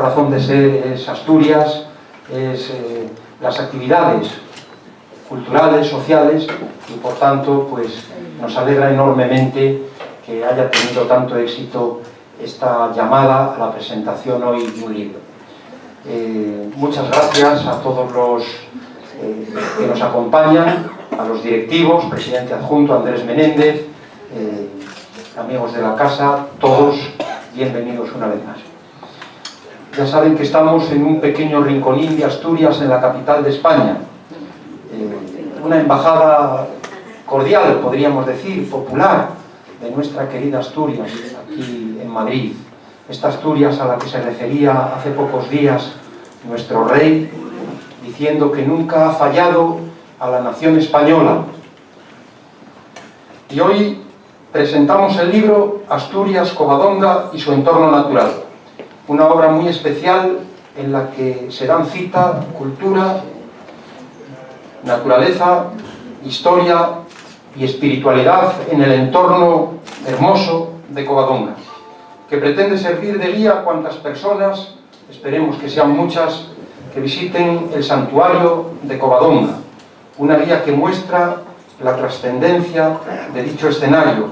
razón de ser es Asturias, es las actividades culturales, sociales, y por tanto pues nos alegra enormemente que haya tenido tanto éxito esta llamada a la presentación hoy de un libro. Muchas gracias a todos los que nos acompañan, a los directivos, presidente adjunto Andrés Menéndez, amigos de la casa, todos bienvenidos una vez más. Ya saben que estamos en un pequeño rinconín de Asturias, en la capital de España, una embajada cordial, podríamos decir, popular, de nuestra querida Asturias, aquí en Madrid. Esta Asturias a la que se refería hace pocos días nuestro rey, diciendo que nunca ha fallado a la nación española. Y hoy presentamos el libro Asturias, Covadonga y su entorno natural, una obra muy especial en la que se dan cita cultura, naturaleza, historia y espiritualidad en el entorno hermoso de Covadonga, que pretende servir de guía a cuantas personas, esperemos que sean muchas, que visiten el santuario de Covadonga, una guía que muestra la trascendencia de dicho escenario,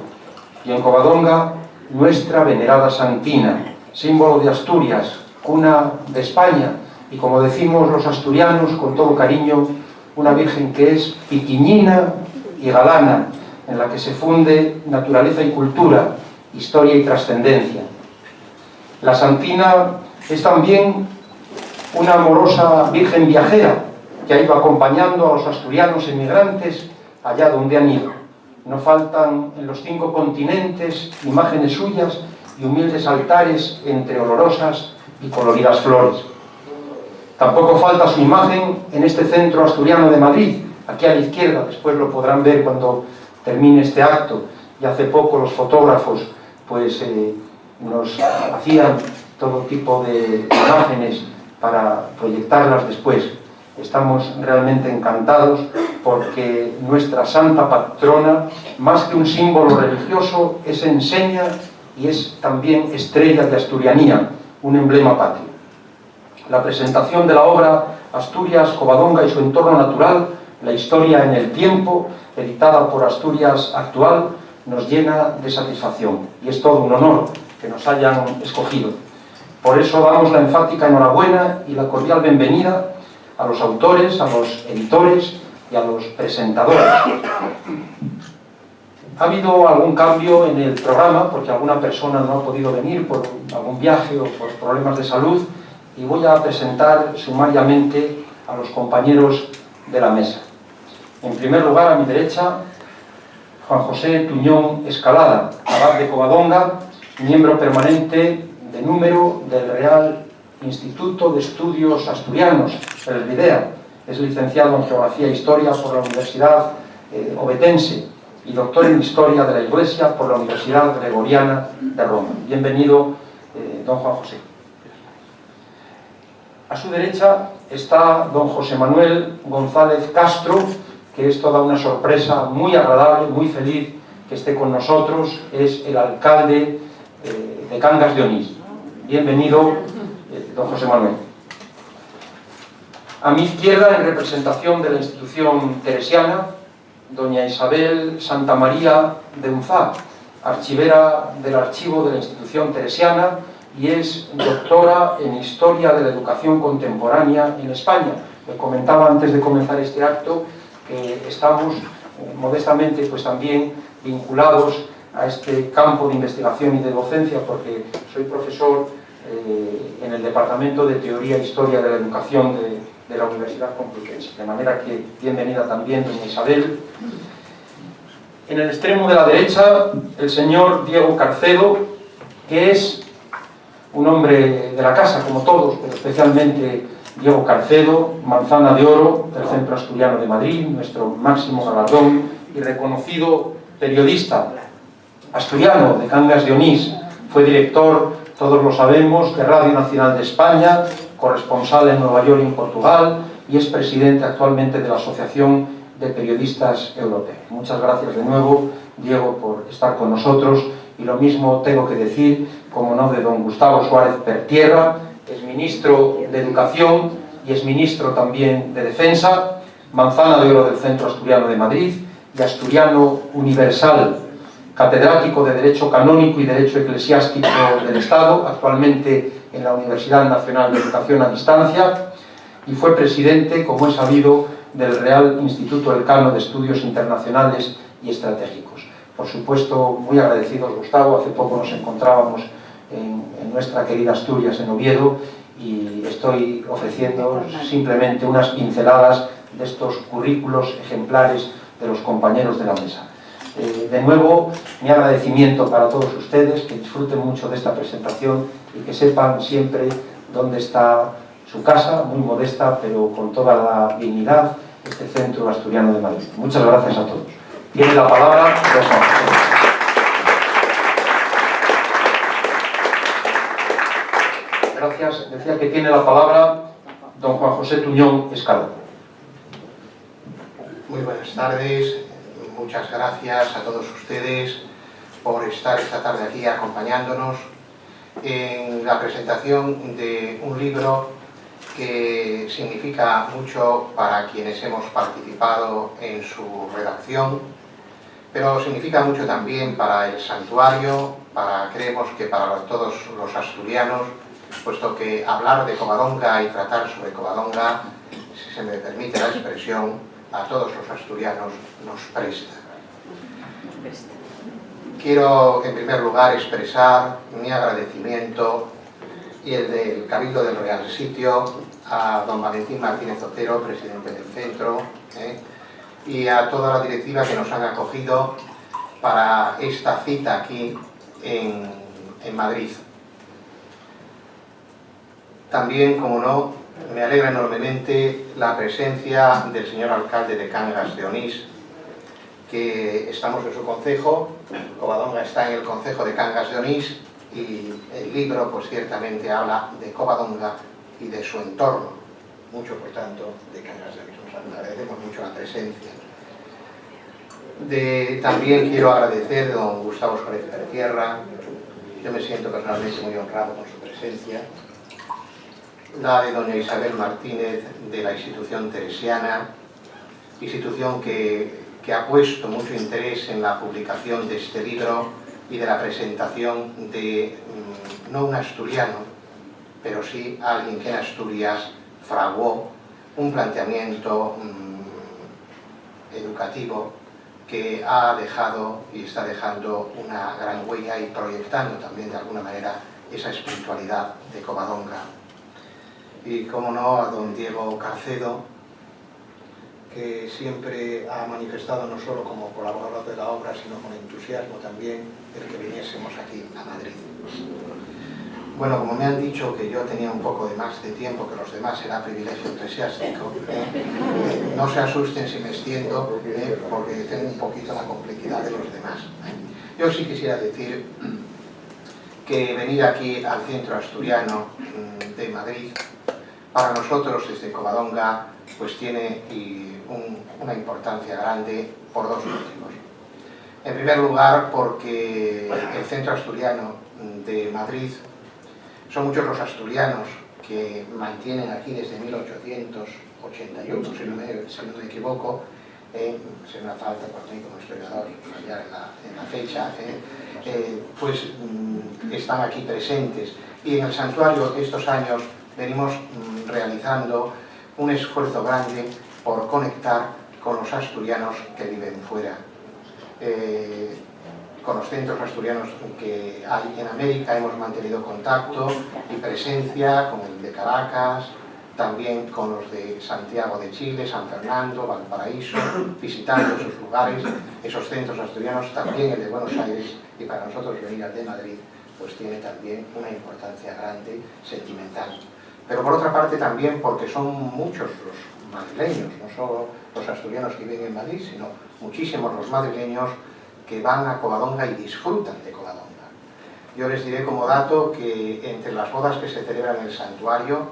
y en Covadonga nuestra venerada Santina, símbolo de Asturias, cuna de España, y como decimos los asturianos con todo cariño, una virgen que es piquiñina y galana, en la que se funde naturaleza y cultura, historia y trascendencia. La Santina es también una amorosa virgen viajera que ha ido acompañando a los asturianos emigrantes allá donde han ido. No faltan en los 5 continentes imágenes suyas y humildes altares entre olorosas y coloridas flores. Tampoco falta su imagen en este centro asturiano de Madrid, aquí a la izquierda, después lo podrán ver cuando termine este acto, y hace poco los fotógrafos pues nos hacían todo tipo de imágenes para proyectarlas después. Estamos realmente encantados porque nuestra santa patrona, más que un símbolo religioso, es enseña y es también estrella de asturianía, un emblema patrio. La presentación de la obra Asturias, Covadonga y su entorno natural, la historia en el tiempo, editada por Asturias Actual, nos llena de satisfacción y es todo un honor que nos hayan escogido. Por eso damos la enfática enhorabuena y la cordial bienvenida a los autores, a los editores y a los presentadores. Ha habido algún cambio en el programa porque alguna persona no ha podido venir por algún viaje o por problemas de salud, y voy a presentar sumariamente a los compañeros de la mesa. En primer lugar, a mi derecha, Juan José Tuñón Escalada, abad de Covadonga, miembro permanente de número del Real Instituto de Estudios Asturianos, el RIDEA. Es licenciado en Geografía e Historia por la Universidad Ovetense y doctor en Historia de la Iglesia por la Universidad Gregoriana de Roma. Bienvenido, don Juan José. A su derecha está don José Manuel González Castro, que es toda una sorpresa, muy agradable, muy feliz que esté con nosotros. Es el alcalde de Cangas de Onís. Bienvenido, don José Manuel. A mi izquierda, en representación de la institución teresiana, doña Isabel Santa María de Unzá, archivera del archivo de la institución teresiana, y es doctora en Historia de la Educación Contemporánea en España. Me comentaba antes de comenzar este acto que estamos modestamente pues también vinculados a este campo de investigación y de docencia, porque soy profesor en el Departamento de Teoría e Historia de la Educación de la Universidad Complutense. De manera que bienvenida también doña Isabel. En el extremo de la derecha, el señor Diego Carcedo, que es un hombre de la casa, como todos, pero especialmente Diego Carcedo, Manzana de Oro del Centro Asturiano de Madrid, nuestro máximo galardón, y reconocido periodista asturiano de Cangas de Onís. Fue director, todos lo sabemos, de Radio Nacional de España, corresponsal en Nueva York y en Portugal, y es presidente actualmente de la Asociación de Periodistas Europeos. Muchas gracias de nuevo, Diego, por estar con nosotros. Y lo mismo tengo que decir, como no, de don Gustavo Suárez Pertierra, es ministro de Educación y es ministro también de Defensa, Manzana de Oro del Centro Asturiano de Madrid y asturiano universal, catedrático de Derecho Canónico y Derecho Eclesiástico del Estado, actualmente en la Universidad Nacional de Educación a Distancia, y fue presidente, como es sabido, del Real Instituto Elcano de Estudios Internacionales y Estratégicos. Por supuesto, muy agradecidos, Gustavo. Hace poco nos encontrábamos en nuestra querida Asturias, en Oviedo, y estoy ofreciendo simplemente unas pinceladas de estos currículos ejemplares de los compañeros de la mesa. De nuevo, mi agradecimiento para todos ustedes, que disfruten mucho de esta presentación y que sepan siempre dónde está su casa, muy modesta, pero con toda la dignidad, este Centro Asturiano de Madrid. Muchas gracias a todos. Tiene la palabra don Juan José. Gracias. Decía que tiene la palabra don Juan José Tuñón Escalón. Muy buenas tardes. Muchas gracias a todos ustedes por estar esta tarde aquí acompañándonos en la presentación de un libro que significa mucho para quienes hemos participado en su redacción, pero significa mucho también para el santuario, creemos que para todos los asturianos, puesto que hablar de Covadonga y tratar sobre Covadonga, si se me permite la expresión, a todos los asturianos nos presta. Quiero en primer lugar expresar mi agradecimiento y el del Cabildo del Real Sitio a don Valentín Martínez Otero, presidente del centro, y a toda la directiva que nos han acogido para esta cita aquí en Madrid. También, como no, me alegra enormemente la presencia del señor alcalde de Cangas de Onís, que estamos en su concejo. Covadonga está en el concejo de Cangas de Onís y el libro pues ciertamente habla de Covadonga y de su entorno, mucho por tanto de Cangas de Onís. Nos agradecemos mucho la presencia. También quiero agradecer a don Gustavo Suárez Pertierra. Yo me siento personalmente muy honrado con su presencia. La de doña Isabel Martínez de la institución teresiana, institución que ha puesto mucho interés en la publicación de este libro y de la presentación de no un asturiano, pero sí alguien que en Asturias fraguó un planteamiento educativo que ha dejado y está dejando una gran huella y proyectando también de alguna manera esa espiritualidad de Covadonga. Y como no, a don Diego Carcedo, que siempre ha manifestado no solo como colaborador de la obra, sino con entusiasmo también el que viniésemos aquí a Madrid. Bueno, como me han dicho que yo tenía un poco de más de tiempo que los demás, era privilegio eclesiástico, no se asusten si me extiendo, porque tengo un poquito la complejidad de los demás. Yo sí quisiera decir que venir aquí al Centro Asturiano de Madrid, para nosotros desde Covadonga, pues tiene una importancia grande por dos motivos. En primer lugar, porque el Centro Asturiano de Madrid son muchos los asturianos que mantienen aquí desde 1881, si no me equivoco, se me falta por mí como historiador fallar en la fecha, pues están aquí presentes. Y en el santuario estos años venimos realizando un esfuerzo grande por conectar con los asturianos que viven fuera. Con los centros asturianos que hay en América hemos mantenido contacto y presencia, con el de Caracas, también con los de Santiago de Chile, San Fernando, Valparaíso, visitando esos lugares, esos centros asturianos, también el de Buenos Aires, y para nosotros venir al de Madrid pues tiene también una importancia grande, sentimental. Pero por otra parte también porque son muchos los madrileños, no solo los asturianos que viven en Madrid, sino muchísimos los madrileños que van a Covadonga y disfrutan de Covadonga. Yo les diré como dato que entre las bodas que se celebran en el santuario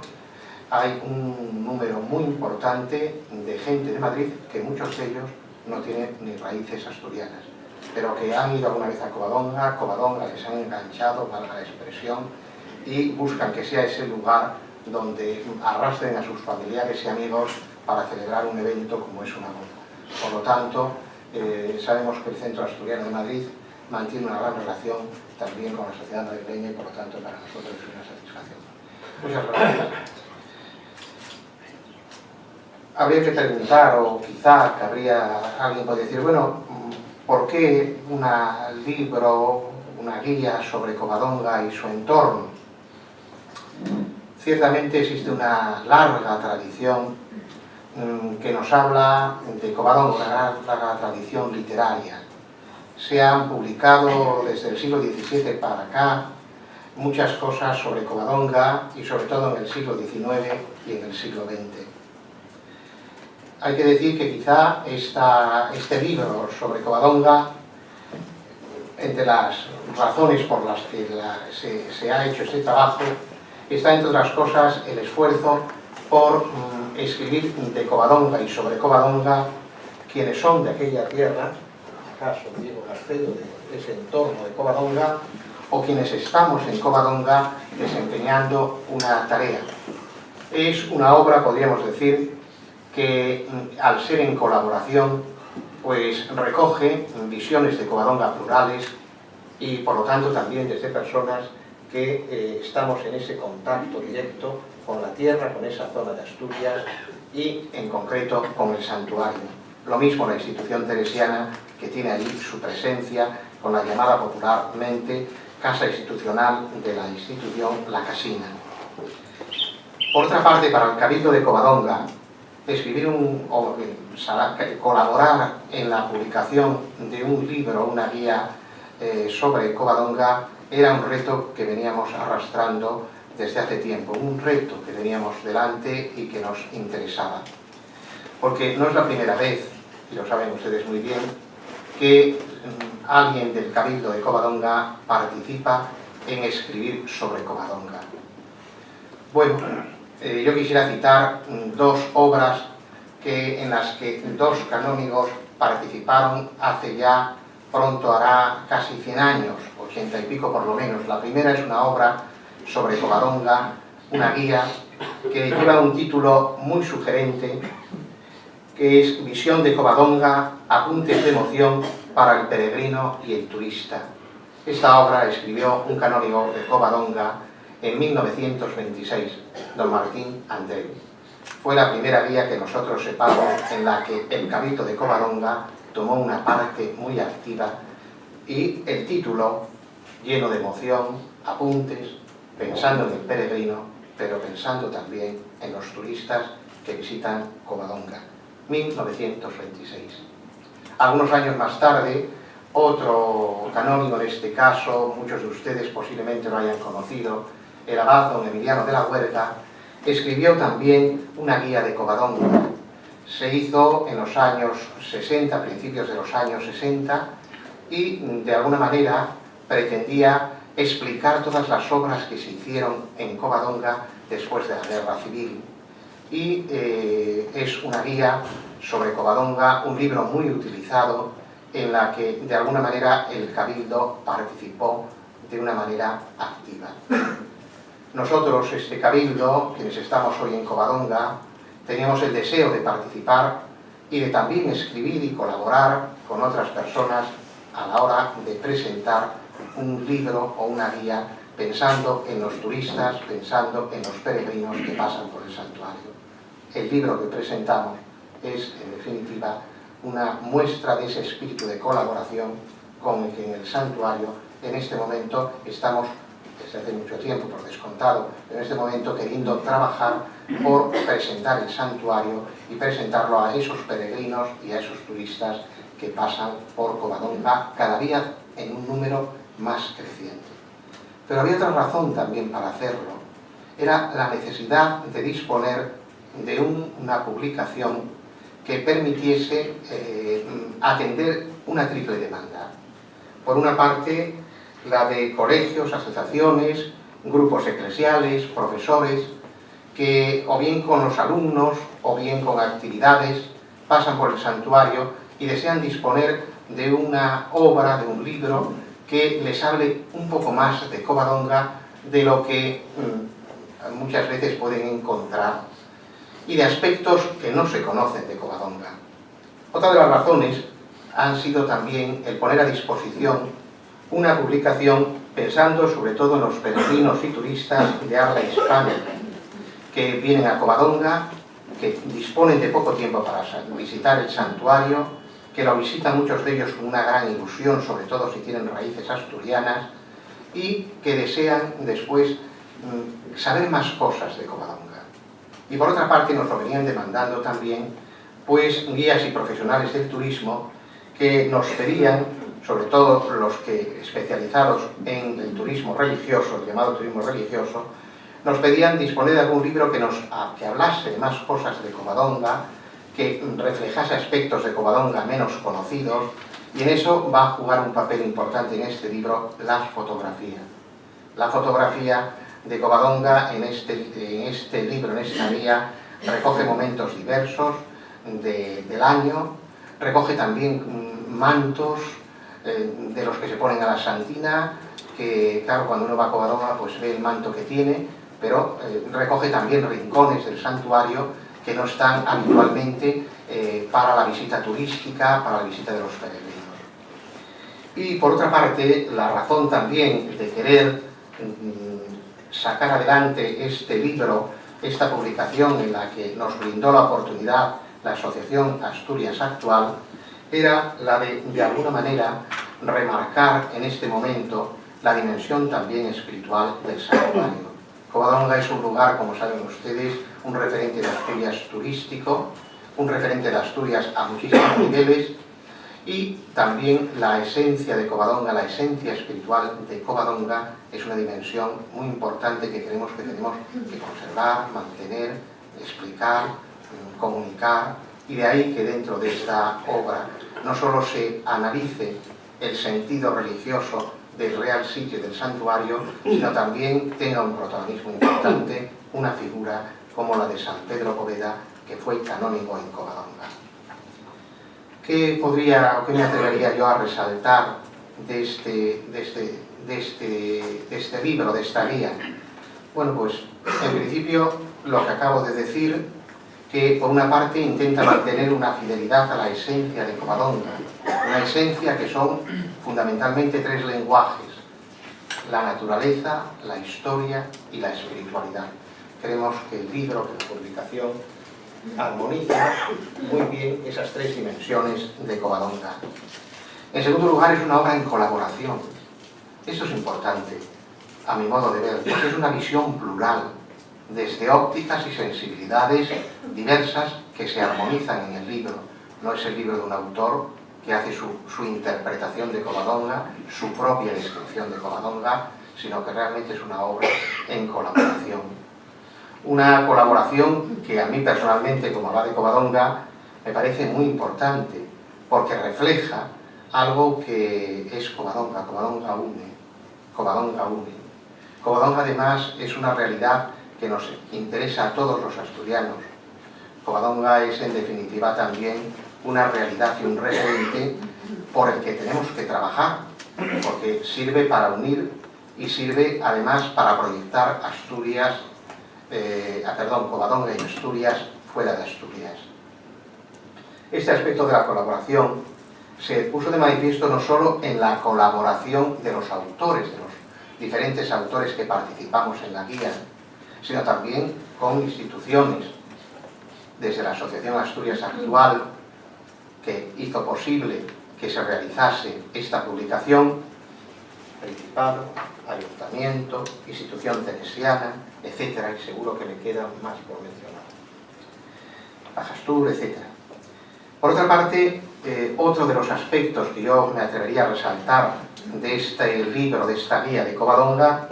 hay un número muy importante de gente de Madrid que muchos de ellos no tienen ni raíces asturianas, pero que han ido alguna vez a Covadonga les han enganchado, valga la expresión, y buscan que sea ese lugar donde arrastren a sus familiares y amigos para celebrar un evento como es una boda. Por lo tanto, sabemos que el Centro Asturiano de Madrid mantiene una gran relación también con la sociedad madrileña y por lo tanto para nosotros es una satisfacción. Muchas gracias. Habría que preguntar, o quizá alguien podría decir, bueno, ¿por qué un libro, una guía sobre Covadonga y su entorno? Ciertamente existe una larga tradición que nos habla de Covadonga, una larga tradición literaria. Se han publicado desde el siglo XVII para acá muchas cosas sobre Covadonga y sobre todo en el siglo XIX y en el siglo XX. Hay que decir que quizá este libro sobre Covadonga, entre las razones por las que se ha hecho este trabajo, está entre otras cosas el esfuerzo por escribir de Covadonga y sobre Covadonga quienes son de aquella tierra, en el caso de Diego Garcedo, de ese entorno de Covadonga, o quienes estamos en Covadonga desempeñando una tarea. Es una obra, podríamos decir, que al ser en colaboración, pues recoge visiones de Covadonga plurales y por lo tanto también desde personas que estamos en ese contacto directo con la tierra, con esa zona de Asturias y en concreto con el santuario. Lo mismo la institución teresiana, que tiene allí su presencia con la llamada popularmente casa institucional de la institución La Casina. Por otra parte, para el Cabildo de Covadonga, colaborar en la publicación de un libro, una guía sobre Covadonga, era un reto que veníamos arrastrando desde hace tiempo, un reto que teníamos delante y que nos interesaba. Porque no es la primera vez, y lo saben ustedes muy bien, que alguien del Cabildo de Covadonga participa en escribir sobre Covadonga. Bueno, yo quisiera citar dos obras en las que dos canónigos participaron hace ya, pronto hará casi 100 años, 80 y pico por lo menos. La primera es una obra sobre Covadonga, una guía que lleva un título muy sugerente, que es Visión de Covadonga, apuntes de emoción para el peregrino y el turista. Esta obra escribió un canónigo de Covadonga en 1926, don Martín Andreu. Fue la primera guía que nosotros sepamos en la que el Cabildo de Covadonga tomó una parte muy activa y el título, lleno de emoción, apuntes, pensando en el peregrino, pero pensando también en los turistas que visitan Covadonga. 1926. Algunos años más tarde, otro canónigo en este caso, muchos de ustedes posiblemente lo hayan conocido, el abad don Emiliano de la Huerga, escribió también una guía de Covadonga. Se hizo en los años 60, principios de los años 60, y de alguna manera pretendía explicar todas las obras que se hicieron en Covadonga después de la Guerra Civil. Y es una guía sobre Covadonga, un libro muy utilizado en la que de alguna manera el Cabildo participó de una manera activa. Nosotros, este Cabildo, quienes estamos hoy en Covadonga, teníamos el deseo de participar y de también escribir y colaborar con otras personas a la hora de presentar un libro o una guía pensando en los turistas, pensando en los peregrinos que pasan por el santuario. El libro que presentamos es, en definitiva, una muestra de ese espíritu de colaboración con el que en el santuario, en este momento, estamos, desde hace mucho tiempo, por descontado, en este momento queriendo trabajar por presentar el santuario y presentarlo a esos peregrinos y a esos turistas que pasan por Covadonga cada día en un número más creciente. Pero había otra razón también para hacerlo. Era la necesidad de disponer de una publicación que permitiese atender una triple demanda. Por una parte, la de colegios, asociaciones, grupos eclesiales, profesores, que o bien con los alumnos o bien con actividades pasan por el santuario y desean disponer de una obra, de un libro que les hable un poco más de Covadonga, de lo que muchas veces pueden encontrar y de aspectos que no se conocen de Covadonga. Otra de las razones han sido también el poner a disposición una publicación pensando sobre todo en los peregrinos y turistas de habla hispana que vienen a Covadonga, que disponen de poco tiempo para visitar el santuario, que lo visitan muchos de ellos con una gran ilusión, sobre todo si tienen raíces asturianas, y que desean después saber más cosas de Covadonga. Y por otra parte nos lo venían demandando también pues guías y profesionales del turismo que nos pedían, sobre todo los que especializados en el turismo religioso, el llamado turismo religioso, nos pedían disponer de algún libro que hablase de más cosas de Covadonga, que reflejase aspectos de Covadonga menos conocidos, y en eso va a jugar un papel importante en este libro la fotografía. La fotografía de Covadonga en este libro, en esta guía, recoge momentos diversos del año, recoge también mantos de los que se ponen a la santina, que claro, cuando uno va a Covadonga pues ve el manto que tiene, pero recoge también rincones del santuario que no están habitualmente para la visita turística, para la visita de los peregrinos. Y por otra parte, la razón también de querer sacar adelante este libro, esta publicación en la que nos brindó la oportunidad la Asociación Asturias Actual, era la de alguna manera, remarcar en este momento la dimensión también espiritual del santuario. Covadonga es un lugar, como saben ustedes, un referente de Asturias turístico, un referente de Asturias a muchísimos niveles, y también la esencia de Covadonga, la esencia espiritual de Covadonga, es una dimensión muy importante que tenemos que conservar, mantener, explicar, comunicar, y de ahí que dentro de esta obra no solo se analice el sentido religioso del real sitio del santuario, sino también tenga un protagonismo importante una figura como la de San Pedro Poveda, que fue canónigo en Covadonga. ¿Qué me atrevería yo a resaltar de este libro, de esta guía? Bueno, pues en principio lo que acabo de decir, que por una parte intenta mantener una fidelidad a la esencia de Covadonga, una esencia que son fundamentalmente tres lenguajes: la naturaleza, la historia y la espiritualidad. Creemos que el libro, que la publicación, armoniza muy bien esas tres dimensiones de Covadonga. En segundo lugar, es una obra en colaboración. Esto es importante, a mi modo de ver, porque es una visión plural, desde ópticas y sensibilidades diversas que se armonizan en el libro. No es el libro de un autor que hace su interpretación de Covadonga, su propia descripción de Covadonga, sino que realmente es una obra en colaboración. Una colaboración que a mí personalmente, como abad de Covadonga, me parece muy importante, porque refleja algo que es Covadonga. Covadonga une. Covadonga une. Covadonga además es una realidad que nos interesa a todos los asturianos. Covadonga es en definitiva también una realidad y un referente por el que tenemos que trabajar, porque sirve para unir y sirve además para proyectar Covadonga y Asturias fuera de Asturias. Este aspecto de la colaboración se puso de manifiesto no solo en la colaboración de los autores, de los diferentes autores que participamos en la guía, sino también con instituciones, desde la Asociación Asturias Actual, que hizo posible que se realizase esta publicación, Principado, Ayuntamiento, Institución Teresiana, etcétera, y seguro que me quedan más por mencionar, Bajastur, etcétera. Por otra parte, otro de los aspectos que yo me atrevería a resaltar de este libro, de esta guía de Covadonga,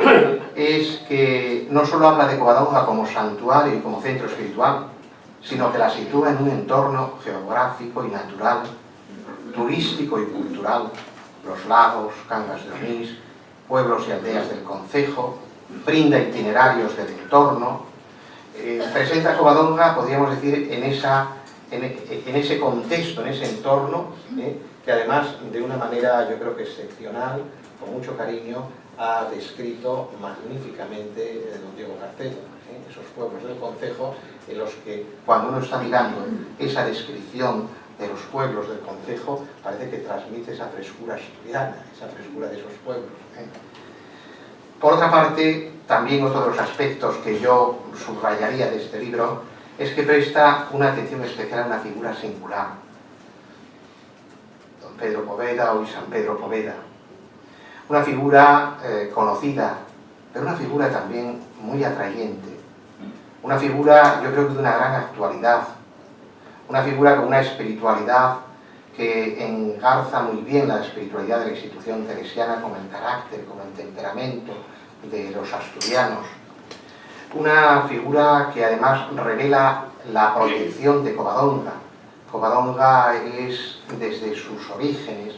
es que no solo habla de Covadonga como santuario y como centro espiritual, sino que la sitúa en un entorno geográfico y natural, turístico y cultural: los lagos, Cangas de Onís, pueblos y aldeas del concejo, brinda itinerarios del entorno, presenta Covadonga, podríamos decir, en ese contexto, en ese entorno, que además, de una manera yo creo que excepcional, con mucho cariño, ha descrito magníficamente don Diego Carcedo, esos pueblos del concejo en los que, cuando uno está mirando esa descripción de los pueblos del concejo, parece que transmite esa frescura asturiana, esa frescura de esos pueblos. Por otra parte, también otro de los aspectos que yo subrayaría de este libro es que presta una atención especial a una figura singular, don Pedro Poveda o San Pedro Poveda. Una figura conocida, pero una figura también muy atrayente. Una figura, yo creo que de una gran actualidad. Una figura con una espiritualidad que engarza muy bien la espiritualidad de la institución teresiana con el carácter, con el temperamento de los asturianos. Una figura que además revela la proyección de Covadonga. Covadonga es, desde sus orígenes,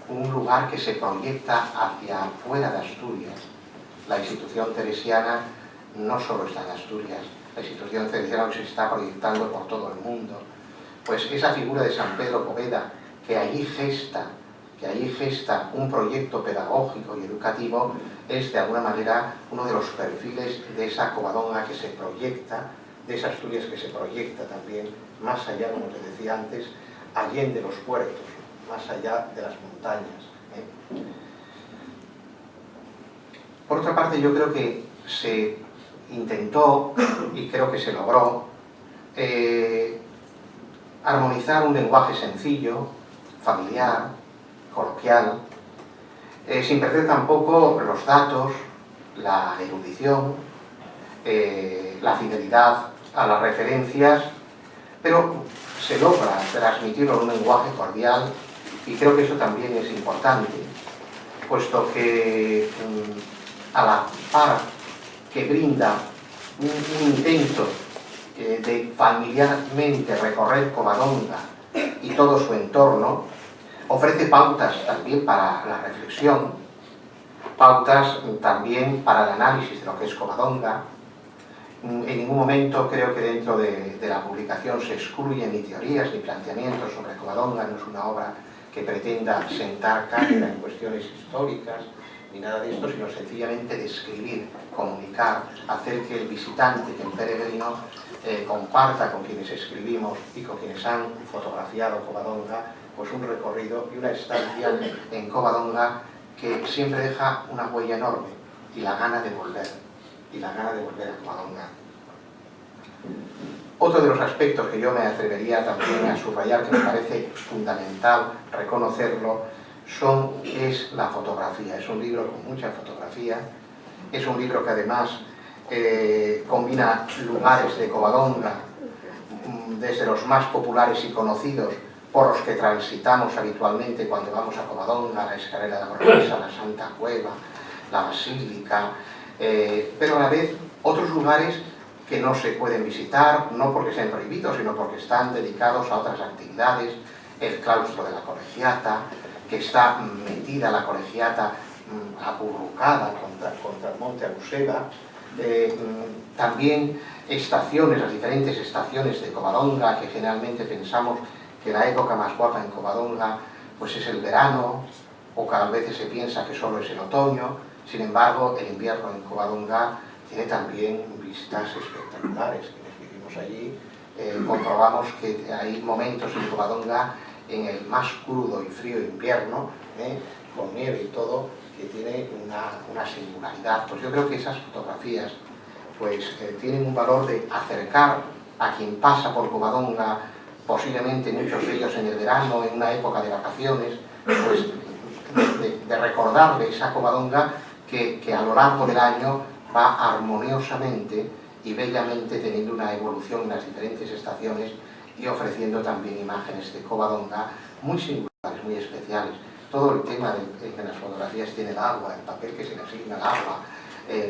un lugar que se proyecta hacia afuera de Asturias. La institución teresiana no solo está en Asturias, la institución teresiana se está proyectando por todo el mundo. Pues esa figura de San Pedro Poveda, que allí gesta un proyecto pedagógico y educativo, es de alguna manera uno de los perfiles de esa Covadonga que se proyecta, de esa Asturias que se proyecta también más allá, como te decía antes, allende los puertos, más allá de las montañas. Por otra parte, yo creo que se intentó, y creo que se logró, armonizar un lenguaje sencillo, familiar, coloquial, sin perder tampoco los datos, la erudición, la fidelidad a las referencias, pero se logra transmitirlo en un lenguaje cordial, y creo que eso también es importante, puesto que a la par que brinda un intento de familiarmente recorrer Covadonga y todo su entorno, ofrece pautas también para la reflexión, pautas también para el análisis de lo que es Covadonga. En ningún momento creo que dentro de la publicación se excluyen ni teorías ni planteamientos sobre Covadonga, no es una obra que pretenda sentar cátedra en cuestiones históricas ni nada de esto, sino sencillamente describir, comunicar, hacer que el visitante, que el peregrino comparta con quienes escribimos y con quienes han fotografiado Covadonga, pues un recorrido y una estancia en Covadonga que siempre deja una huella enorme, y la gana de volver a Covadonga. Otro de los aspectos que yo me atrevería también a subrayar, que me parece fundamental reconocerlo, es la fotografía. Es un libro con mucha fotografía, es un libro que además combina lugares de Covadonga, desde los más populares y conocidos, por los que transitamos habitualmente cuando vamos a Covadonga, la escalera de la Corresa, la Santa Cueva, la Basílica, pero a la vez otros lugares que no se pueden visitar, no porque sean prohibidos, sino porque están dedicados a otras actividades, el claustro de la Colegiata, que está metida la Colegiata acurrucada contra el monte Aguseda, también estaciones, las diferentes estaciones de Covadonga, que generalmente pensamos que la época más guapa en Covadonga pues es el verano, o cada vez se piensa que solo es el otoño. Sin embargo, el invierno en Covadonga tiene también vistas espectaculares. Quienes vivimos allí comprobamos que hay momentos en Covadonga, en el más crudo y frío invierno, con nieve y todo, que tiene una singularidad. Pues yo creo que esas fotografías pues tienen un valor de acercar a quien pasa por Covadonga, posiblemente muchos de ellos en el verano, en una época de vacaciones, pues de recordarle esa Covadonga que a lo largo del año va armoniosamente y bellamente teniendo una evolución en las diferentes estaciones y ofreciendo también imágenes de Covadonga muy singulares, muy especiales. Todo el tema de las fotografías tiene el agua, el papel que se le asigna al agua,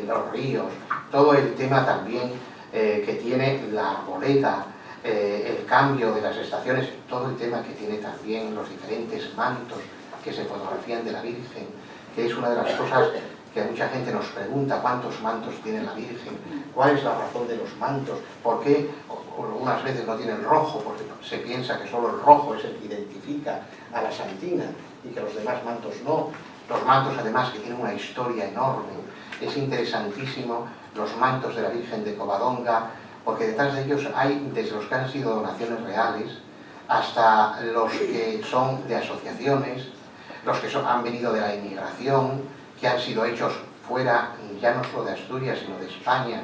los ríos, todo el tema también que tiene la arboleda, el cambio de las estaciones, todo el tema que tiene también los diferentes mantos que se fotografían de la Virgen, que es una de las cosas que mucha gente nos pregunta: ¿cuántos mantos tiene la Virgen? ¿Cuál es la razón de los mantos? ¿Por qué algunas veces no tienen rojo? Porque se piensa que solo el rojo es el que identifica a la Santina y que los demás mantos no. Los mantos, además, que tienen una historia enorme. Es interesantísimo los mantos de la Virgen de Covadonga, porque detrás de ellos hay desde los que han sido donaciones reales hasta los que son de asociaciones, los que han venido de la inmigración, que han sido hechos fuera, ya no solo de Asturias, sino de España,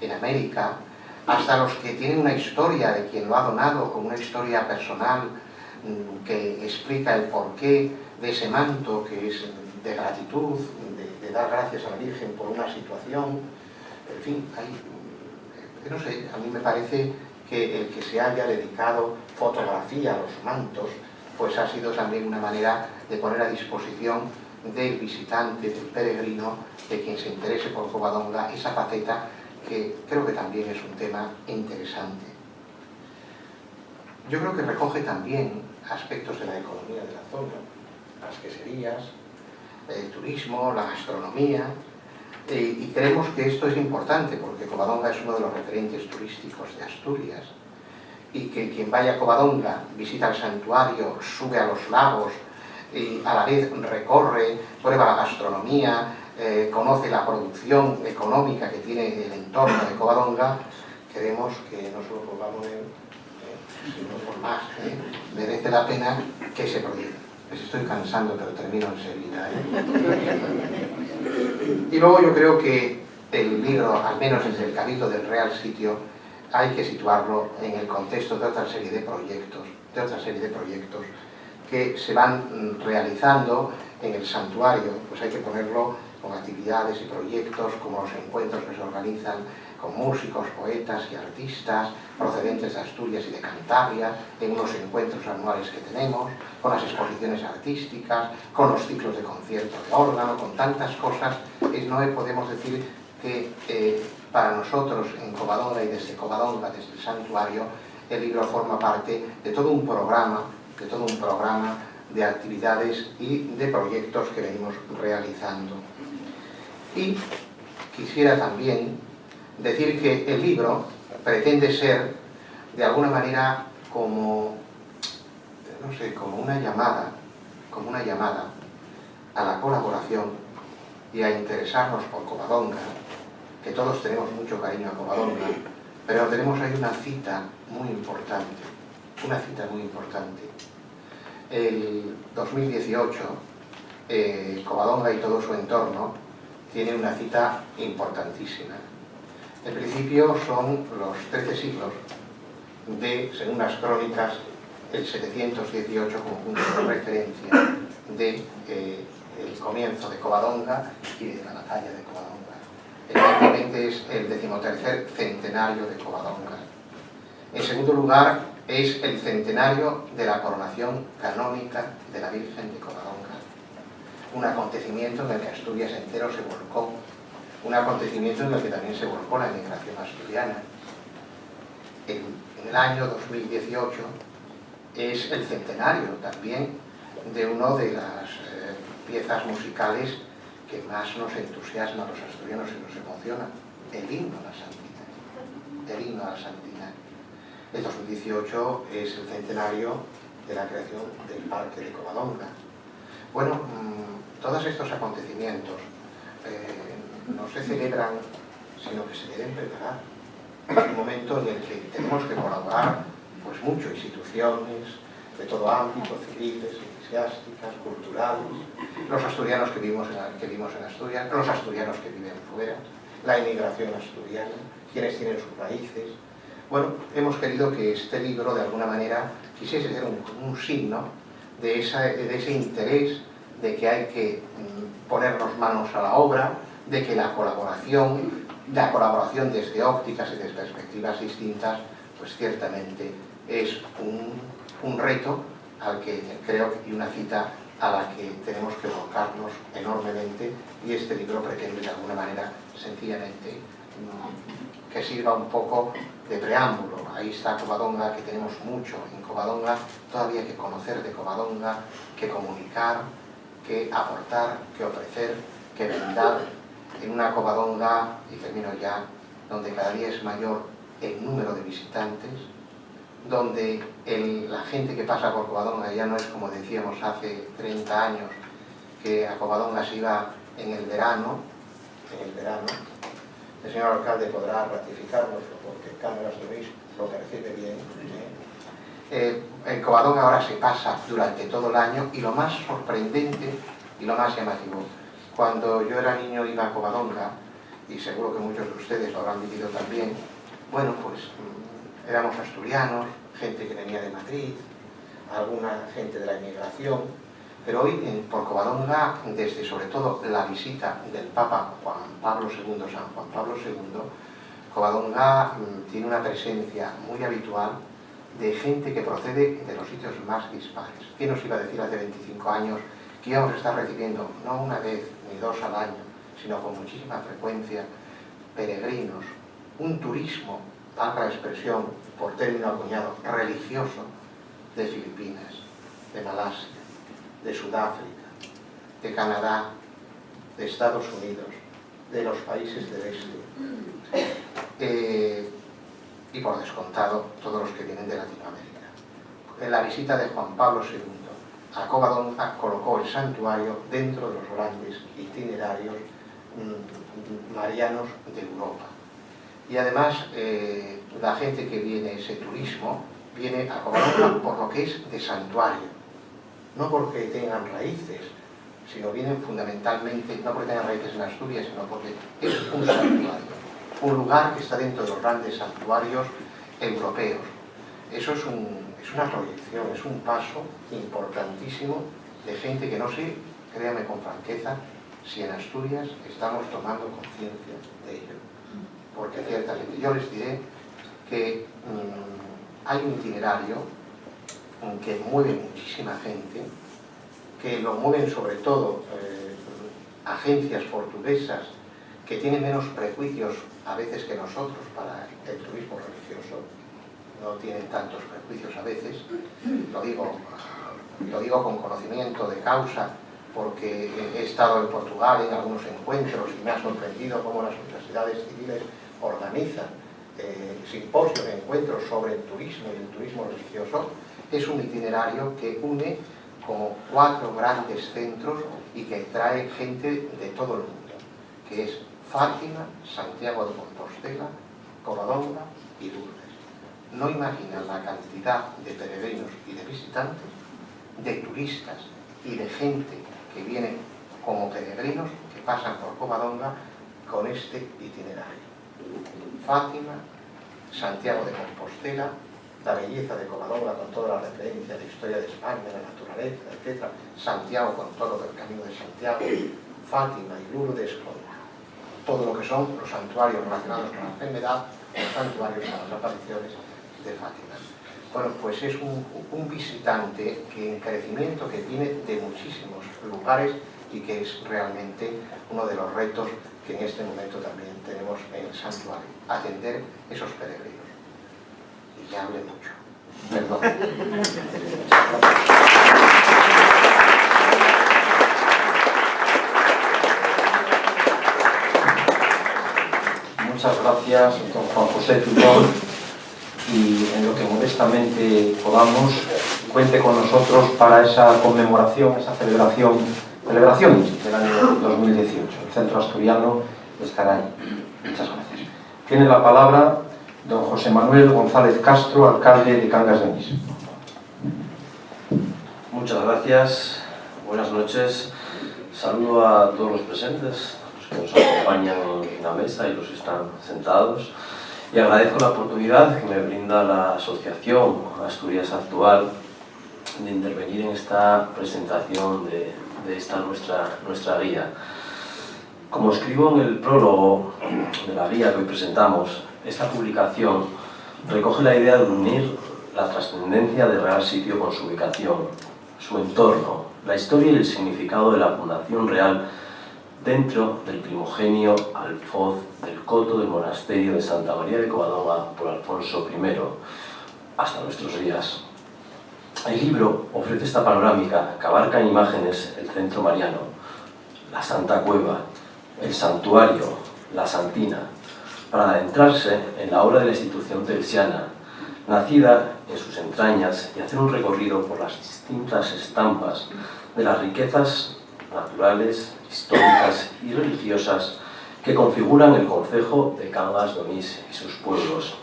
en América, hasta los que tienen una historia de quien lo ha donado, como una historia personal que explica el porqué de ese manto, que es de gratitud, de dar gracias a la Virgen por una situación. En fin, no sé, a mí me parece que el que se haya dedicado fotografía a los mantos, pues ha sido también una manera de poner a disposición del visitante, del peregrino, de quien se interese por Covadonga, esa faceta que creo que también es un tema interesante. Yo creo que recoge también aspectos de la economía de la zona, las queserías, el turismo, la gastronomía, y creemos que esto es importante porque Covadonga es uno de los referentes turísticos de Asturias, y que quien vaya a Covadonga, visita el santuario, sube a los lagos y a la vez recorre, prueba la gastronomía, conoce la producción económica que tiene el entorno de Covadonga, queremos que no solo pongamos sino por más, merece la pena que se proyecte. Les estoy cansando, pero termino enseguida. Y luego yo creo que el libro, al menos desde el capítulo del Real Sitio, hay que situarlo en el contexto de otra serie de proyectos, que se van realizando en el santuario. Pues hay que ponerlo con actividades y proyectos como los encuentros que se organizan con músicos, poetas y artistas procedentes de Asturias y de Cantabria, en unos encuentros anuales que tenemos, con las exposiciones artísticas, con los ciclos de concierto de órgano, con tantas cosas. No podemos decir que para nosotros en Covadonga y desde Covadonga, desde el santuario, el libro forma parte de todo un programa de actividades y de proyectos que venimos realizando. Y quisiera también decir que el libro pretende ser, de alguna manera, como una llamada a la colaboración y a interesarnos por Covadonga, que todos tenemos mucho cariño a Covadonga, pero tenemos ahí una cita muy importante. El 2018, Covadonga y todo su entorno tiene una cita importantísima. En principio son los 13 siglos de, según las crónicas, el 718 como punto de referencia del comienzo de Covadonga y de la batalla de Covadonga. Evidentemente es el 13º centenario de Covadonga. En segundo lugar, es el centenario de la coronación canónica de la Virgen de Covadonga. Un acontecimiento en el que Asturias entero se volcó, un acontecimiento en el que también se volcó la emigración asturiana. En el año 2018 es el centenario también de una de las piezas musicales que más nos entusiasma a los asturianos y nos emociona, el himno a la Santina. El 2018 es el centenario de la creación del Parque de Covadonga. Bueno, todos estos acontecimientos no se celebran, sino que se deben preparar. Es un momento en el que tenemos que colaborar, pues mucho, instituciones de todo ámbito, civiles, eclesiásticas, culturales, los asturianos que vivimos en Asturias, los asturianos que viven fuera, la inmigración asturiana, quienes tienen sus raíces. Bueno, hemos querido que este libro, de alguna manera, quisiese ser un signo de ese interés, de que hay que ponernos manos a la obra, de que la colaboración desde ópticas y desde perspectivas distintas, pues ciertamente es un reto al que creo y una cita a la que tenemos que volcarnos enormemente, y este libro pretende de alguna manera sencillamente que sirva un poco de preámbulo. Ahí está Covadonga, que tenemos mucho en Covadonga, todavía que conocer de Covadonga, que comunicar, que aportar, que ofrecer, que brindar en una Covadonga, y termino ya, donde cada día es mayor el número de visitantes, donde la gente que pasa por Covadonga ya no es, como decíamos hace 30 años, que a Covadonga se iba en el verano. El señor alcalde podrá ratificárnoslo porque cámaras lo veis, lo percibe bien. En Covadonga ahora se pasa durante todo el año, y lo más sorprendente y lo más llamativo, cuando yo era niño iba a Covadonga, y seguro que muchos de ustedes lo habrán vivido también, bueno, pues éramos asturianos, gente que venía de Madrid, alguna gente de la inmigración, pero hoy por Covadonga, desde sobre todo la visita del Papa Juan Pablo II, San Juan Pablo II, Covadonga tiene una presencia muy habitual de gente que procede de los sitios más dispares. ¿Quién nos iba a decir hace 25 años que íbamos a estar recibiendo, no una vez ni dos al año, sino con muchísima frecuencia, peregrinos, un turismo, valga la expresión, por término acuñado, religioso, de Filipinas, de Malasia, de Sudáfrica, de Canadá, de Estados Unidos, de los países del este, y por descontado todos los que vienen de Latinoamérica. En la visita de Juan Pablo II a Covadonga colocó el santuario dentro de los grandes itinerarios marianos de Europa. Y además la gente que viene, ese turismo, viene a Covadonga por lo que es de santuario, no porque tengan raíces, sino vienen fundamentalmente, no porque tengan raíces en Asturias, sino porque es un santuario, un lugar que está dentro de los grandes santuarios europeos. Eso es una proyección, es un paso importantísimo de gente que no sé, créame con franqueza, si en Asturias estamos tomando conciencia de ello. Porque ciertamente, yo les diré que hay un itinerario que mueve muchísima gente, que lo mueven sobre todo agencias portuguesas que tienen menos prejuicios a veces que nosotros para el turismo religioso, no tienen tantos prejuicios a veces, lo digo con conocimiento de causa, porque he estado en Portugal en algunos encuentros y me ha sorprendido cómo las universidades civiles organizan simposios, encuentros sobre el turismo y el turismo religioso. Es un itinerario que une como 4 grandes centros y que trae gente de todo el mundo, que es Fátima, Santiago de Compostela, Covadonga y Lourdes. No imaginan la cantidad de peregrinos y de visitantes, de turistas y de gente que viene como peregrinos que pasan por Covadonga con este itinerario. Fátima, Santiago de Compostela, la belleza de Covadonga con toda la referencia de historia de España, de la naturaleza, etc. Santiago con todo el camino de Santiago, Fátima y Lourdes con todo lo que son los santuarios relacionados con la enfermedad, los santuarios con las apariciones de Fátima. Bueno, pues es un visitante que en crecimiento, que viene de muchísimos lugares y que es realmente uno de los retos que en este momento también tenemos en el santuario, atender esos peregrinos. Y ya hablé mucho. Perdón. Muchas gracias, don Juan José Tutor, y en lo que modestamente podamos, cuente con nosotros para esa conmemoración, esa celebraciones del año 2018. El Centro Asturiano estará ahí. Muchas gracias. Tiene la palabra don José Manuel González Castro, alcalde de Cangas de Onís. Muchas gracias, buenas noches. Saludo a todos los presentes, los que nos acompañan en la mesa y los que están sentados, y agradezco la oportunidad que me brinda la Asociación Asturias Actual de intervenir en esta presentación de esta nuestra guía. Como escribo en el prólogo de la guía que hoy presentamos, esta publicación recoge la idea de unir la trascendencia del Real Sitio con su ubicación, su entorno, la historia y el significado de la fundación real dentro del primogenio alfoz del coto del monasterio de Santa María de Covadonga por Alfonso I hasta nuestros días. El libro ofrece esta panorámica que abarca en imágenes el centro mariano, la Santa Cueva, el santuario, la Santina, para adentrarse en la obra de la institución teresiana, nacida en sus entrañas, y hacer un recorrido por las distintas estampas de las riquezas naturales, históricas y religiosas que configuran el concejo de Cangas de Onís y sus pueblos.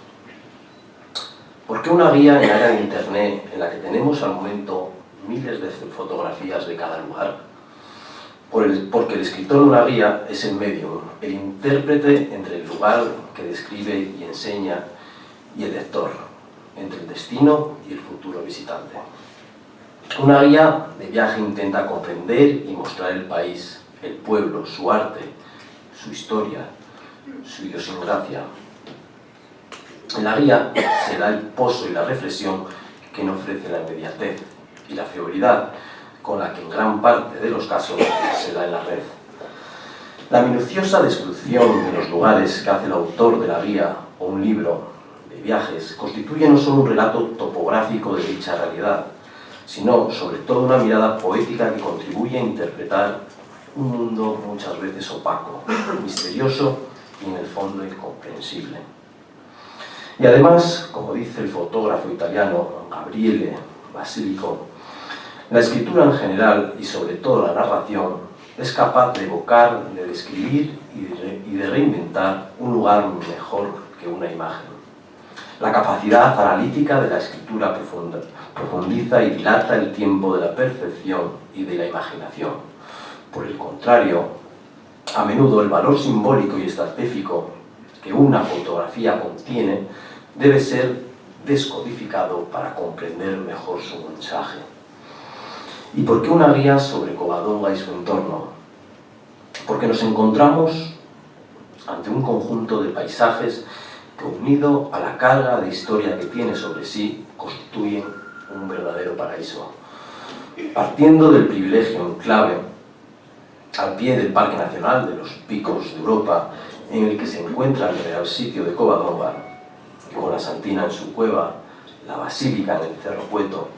¿Por qué una guía en área de internet en la que tenemos al momento miles de fotografías de cada lugar? Porque el escritor de una guía es el medium, el intérprete entre el lugar que describe y enseña y el lector, entre el destino y el futuro visitante. Una guía de viaje intenta comprender y mostrar el país, el pueblo, su arte, su historia, su idiosincrasia. En la guía se da el pozo y la reflexión que no ofrece la inmediatez y la frivolidad con la que en gran parte de los casos se da en la red. La minuciosa descripción de los lugares que hace el autor de la guía o un libro de viajes constituye no solo un relato topográfico de dicha realidad, sino sobre todo una mirada poética que contribuye a interpretar un mundo muchas veces opaco, misterioso y en el fondo incomprensible. Y además, como dice el fotógrafo italiano Gabriele Basilico, la escritura en general y sobre todo la narración es capaz de evocar, de describir y de reinventar un lugar mejor que una imagen. La capacidad analítica de la escritura profundiza y dilata el tiempo de la percepción y de la imaginación. Por el contrario, a menudo el valor simbólico y estratégico que una fotografía contiene debe ser descodificado para comprender mejor su mensaje. ¿Y por qué una guía sobre Covadonga y su entorno? Porque nos encontramos ante un conjunto de paisajes que, unido a la carga de historia que tiene sobre sí, constituyen un verdadero paraíso. Partiendo del privilegio enclave al pie del Parque Nacional de los Picos de Europa, en el que se encuentra el real sitio de Covadonga, con la Santina en su cueva, la Basílica en el Cerro Cueto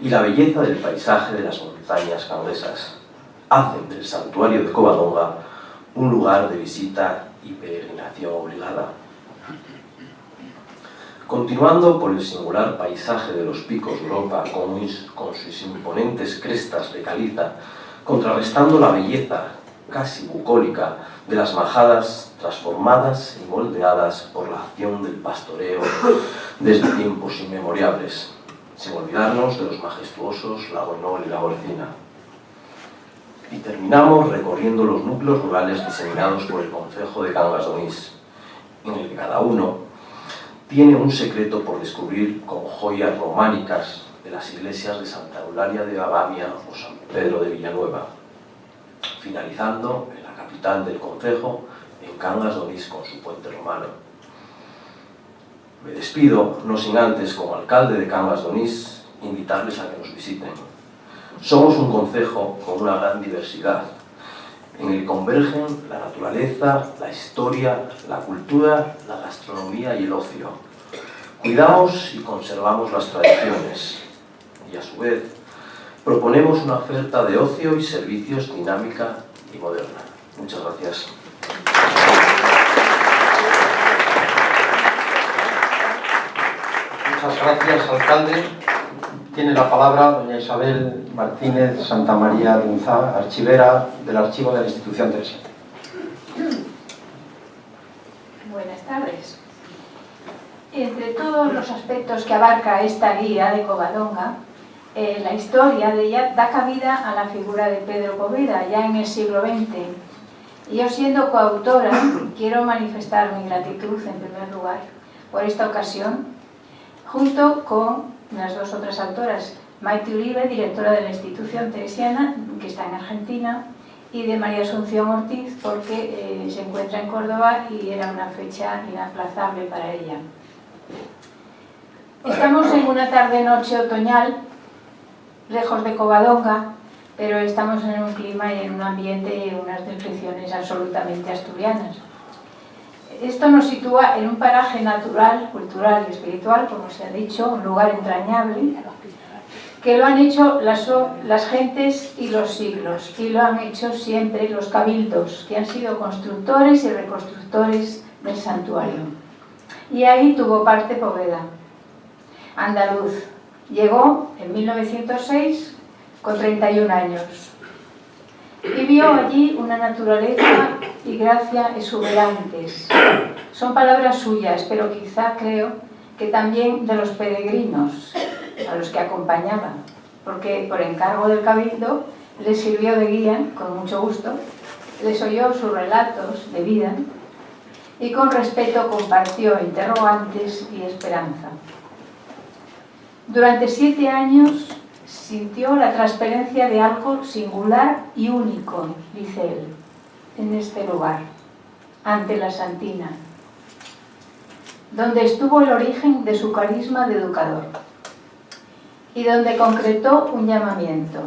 y la belleza del paisaje de las montañas canguesas, hacen del santuario de Covadonga un lugar de visita y peregrinación obligada. Continuando por el singular paisaje de los Picos de Europa con sus imponentes crestas de caliza, contrarrestando la belleza casi bucólica de las majadas transformadas y moldeadas por la acción del pastoreo desde tiempos inmemoriales, sin olvidarnos de los majestuosos Lago Enol y Lago Ercina. Y terminamos recorriendo los núcleos rurales diseminados por el concejo de Cangas de Onís, en el que cada uno tiene un secreto por descubrir con joyas románicas de las iglesias de Santa Eulalia de Ababia o San Pedro de Villanueva, finalizando en la capital del concejo, en Cangas de Onís, con su puente romano. Me despido, no sin antes, como alcalde de Cangas de Onís, invitarles a que nos visiten. Somos un concejo con una gran diversidad, en el que convergen la naturaleza, la historia, la cultura, la gastronomía y el ocio. Cuidamos y conservamos las tradiciones y, a su vez, proponemos una oferta de ocio y servicios dinámica y moderna. Muchas gracias. Muchas gracias, alcalde. Tiene la palabra doña Isabel Martínez Santamaría Runzá, archivera del Archivo de la Institución Teresa. Buenas tardes. Entre todos los aspectos que abarca esta guía de Covadonga, la historia de ella da cabida a la figura de Pedro Poveda, ya en el siglo XX. Y yo, siendo coautora, quiero manifestar mi gratitud, en primer lugar, por esta ocasión, junto con las dos otras autoras, Maite Uribe, directora de la institución teresiana, que está en Argentina, y de María Asunción Ortiz, porque se encuentra en Córdoba y era una fecha inaplazable para ella. Estamos en una tarde-noche otoñal, lejos de Covadonga, pero estamos en un clima y en un ambiente y unas descripciones absolutamente asturianas. Esto nos sitúa en un paraje natural, cultural y espiritual, como se ha dicho, un lugar entrañable, que lo han hecho las gentes y los siglos, y lo han hecho siempre los cabildos, que han sido constructores y reconstructores del santuario. Y ahí tuvo parte Poveda, andaluz. Llegó en 1906 con 31 años. y vio allí una naturaleza y gracia exuberantes. Son palabras suyas, pero quizá creo que también de los peregrinos a los que acompañaba, porque por encargo del Cabildo les sirvió de guía, con mucho gusto, les oyó sus relatos de vida y con respeto compartió interrogantes y esperanza. Durante 7 años sintió la transparencia de algo singular y único, dice él, en este lugar, ante la Santina, donde estuvo el origen de su carisma de educador y donde concretó un llamamiento.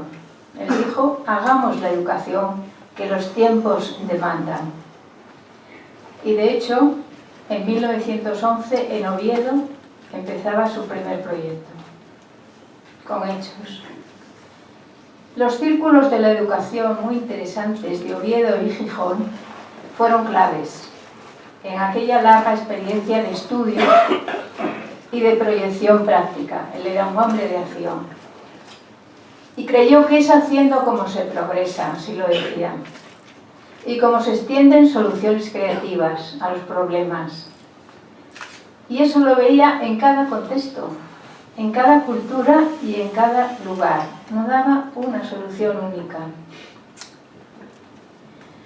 Él dijo: hagamos la educación que los tiempos demandan. Y de hecho, en 1911, en Oviedo, empezaba su primer proyecto, con hechos. Los círculos de la educación muy interesantes de Oviedo y Gijón fueron claves en aquella larga experiencia de estudio y de proyección práctica. Él era un hombre de acción. Y creyó que es haciendo como se progresa, así lo decía, y como se extienden soluciones creativas a los problemas. Y eso lo veía en cada contexto, en cada cultura y en cada lugar. No daba una solución única.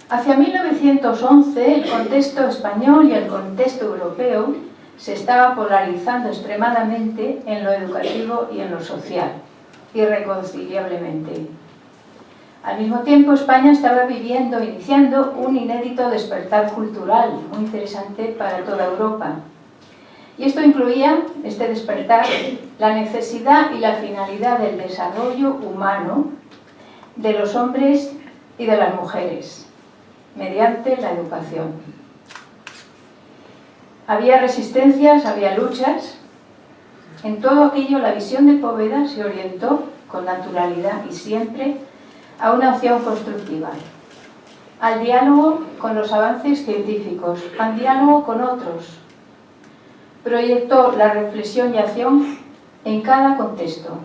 Hacia 1911, el contexto español y el contexto europeo se estaba polarizando extremadamente en lo educativo y en lo social, irreconciliablemente. Al mismo tiempo, España estaba iniciando un inédito despertar cultural, muy interesante para toda Europa. Y esto incluía, este despertar, la necesidad y la finalidad del desarrollo humano de los hombres y de las mujeres, mediante la educación. Había resistencias, había luchas. En todo aquello, la visión de Poveda se orientó con naturalidad y siempre a una acción constructiva, al diálogo con los avances científicos, al diálogo con otros. Proyectó la reflexión y acción en cada contexto,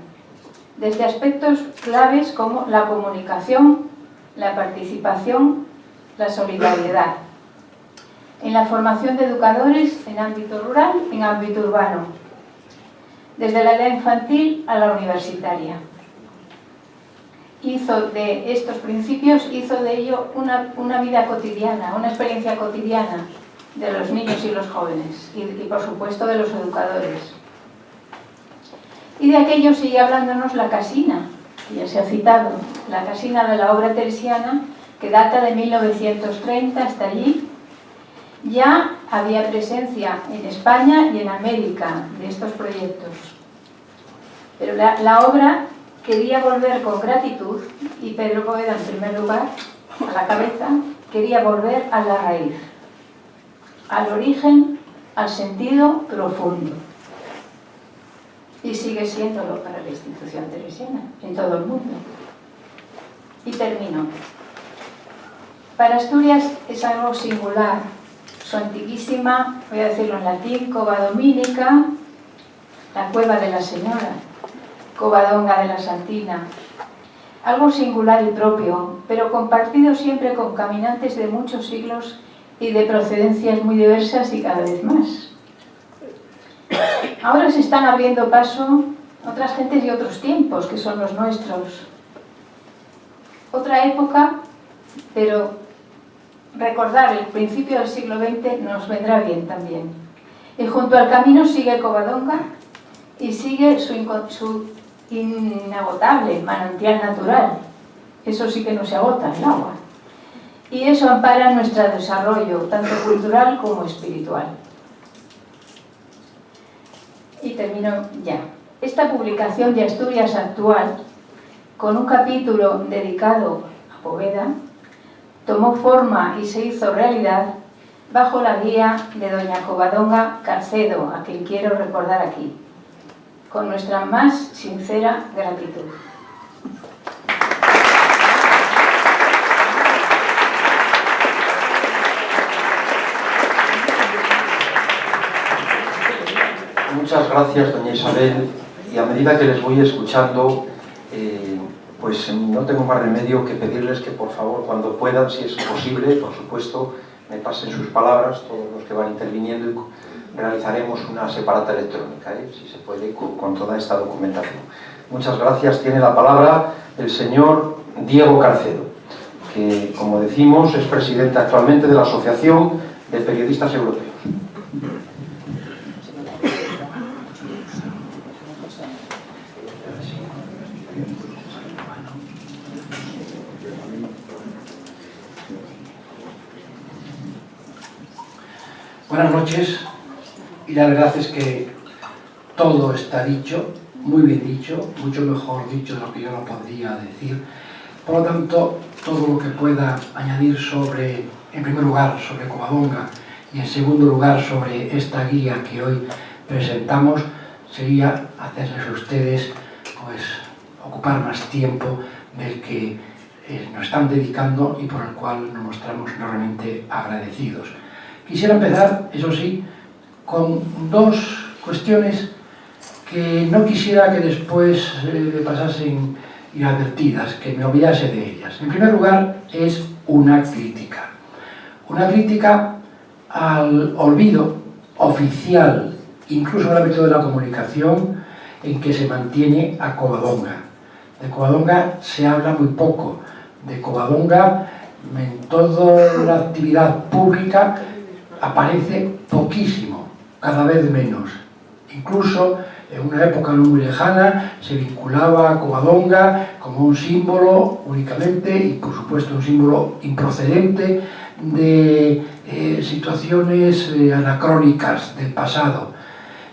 desde aspectos claves como la comunicación, la participación, la solidaridad, en la formación de educadores en ámbito rural, en ámbito urbano, desde la edad infantil a la universitaria. Hizo de estos principios, hizo de ello una vida cotidiana, una experiencia cotidiana de los niños y los jóvenes y por supuesto de los educadores. Y de aquello sigue hablándonos la casina, que ya se ha citado, la casina de la obra teresiana, que data de 1930 hasta allí. Ya había presencia en España y en América de estos proyectos. Pero la obra quería volver con gratitud, y Pedro Poveda en primer lugar, a la cabeza, quería volver a la raíz, al origen, al sentido profundo. Y sigue siéndolo para la institución teresiana, en todo el mundo. Y termino. Para Asturias es algo singular, su antiquísima, voy a decirlo en latín, cova dominica, la cueva de la Señora, Covadonga de la Santina, algo singular y propio, pero compartido siempre con caminantes de muchos siglos y de procedencias muy diversas y cada vez más. Ahora se están abriendo paso otras gentes y otros tiempos, que son los nuestros. Otra época, pero recordar el principio del siglo XX nos vendrá bien también. Y junto al camino sigue Covadonga y sigue su inagotable manantial natural. Eso sí que no se agota, el agua. Y eso ampara nuestro desarrollo, tanto cultural como espiritual. Y termino ya. Esta publicación de Asturias Actual, con un capítulo dedicado a Poveda, tomó forma y se hizo realidad bajo la guía de doña Covadonga Carcedo, a quien quiero recordar aquí, con nuestra más sincera gratitud. Muchas gracias, doña Isabel, y a medida que les voy escuchando, pues no tengo más remedio que pedirles que por favor, cuando puedan, si es posible, por supuesto, me pasen sus palabras, todos los que van interviniendo, y realizaremos una separata electrónica, si se puede, con toda esta documentación. Muchas gracias. Tiene la palabra el señor Diego Carcedo, que, como decimos, es presidente actualmente de la Asociación de Periodistas Europeos. Buenas noches, y la verdad es que todo está dicho, muy bien dicho, mucho mejor dicho de lo que yo lo podría decir. Por lo tanto, todo lo que pueda añadir sobre, en primer lugar, sobre Covadonga y en segundo lugar sobre esta guía que hoy presentamos, sería hacerles a ustedes pues, ocupar más tiempo del que nos están dedicando y por el cual nos mostramos enormemente agradecidos. Quisiera empezar, eso sí, con dos cuestiones que no quisiera que después me pasasen inadvertidas, que me olvidase de ellas. En primer lugar, es una crítica. Una crítica al olvido oficial, incluso en el ámbito de la comunicación, en que se mantiene a Covadonga. De Covadonga se habla muy poco. De Covadonga, en toda la actividad pública, aparece poquísimo, cada vez menos. Incluso en una época no muy lejana se vinculaba a Covadonga como un símbolo únicamente y por supuesto un símbolo improcedente de situaciones anacrónicas del pasado.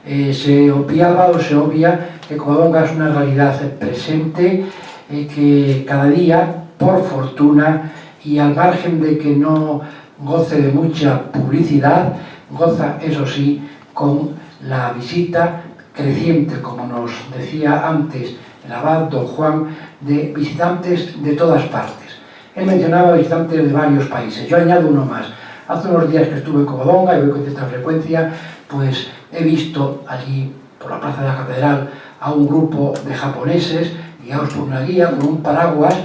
Se obviaba o se obvia que Covadonga es una realidad presente que cada día, por fortuna y al margen de que no goce de mucha publicidad, goza, eso sí, con la visita creciente, como nos decía antes el abad don Juan, de visitantes de todas partes. Él mencionaba visitantes de varios países, yo añado uno más. Hace unos días que estuve en Covadonga y voy con cierta frecuencia, pues he visto allí, por la plaza de la catedral, a un grupo de japoneses guiados por una guía con un paraguas,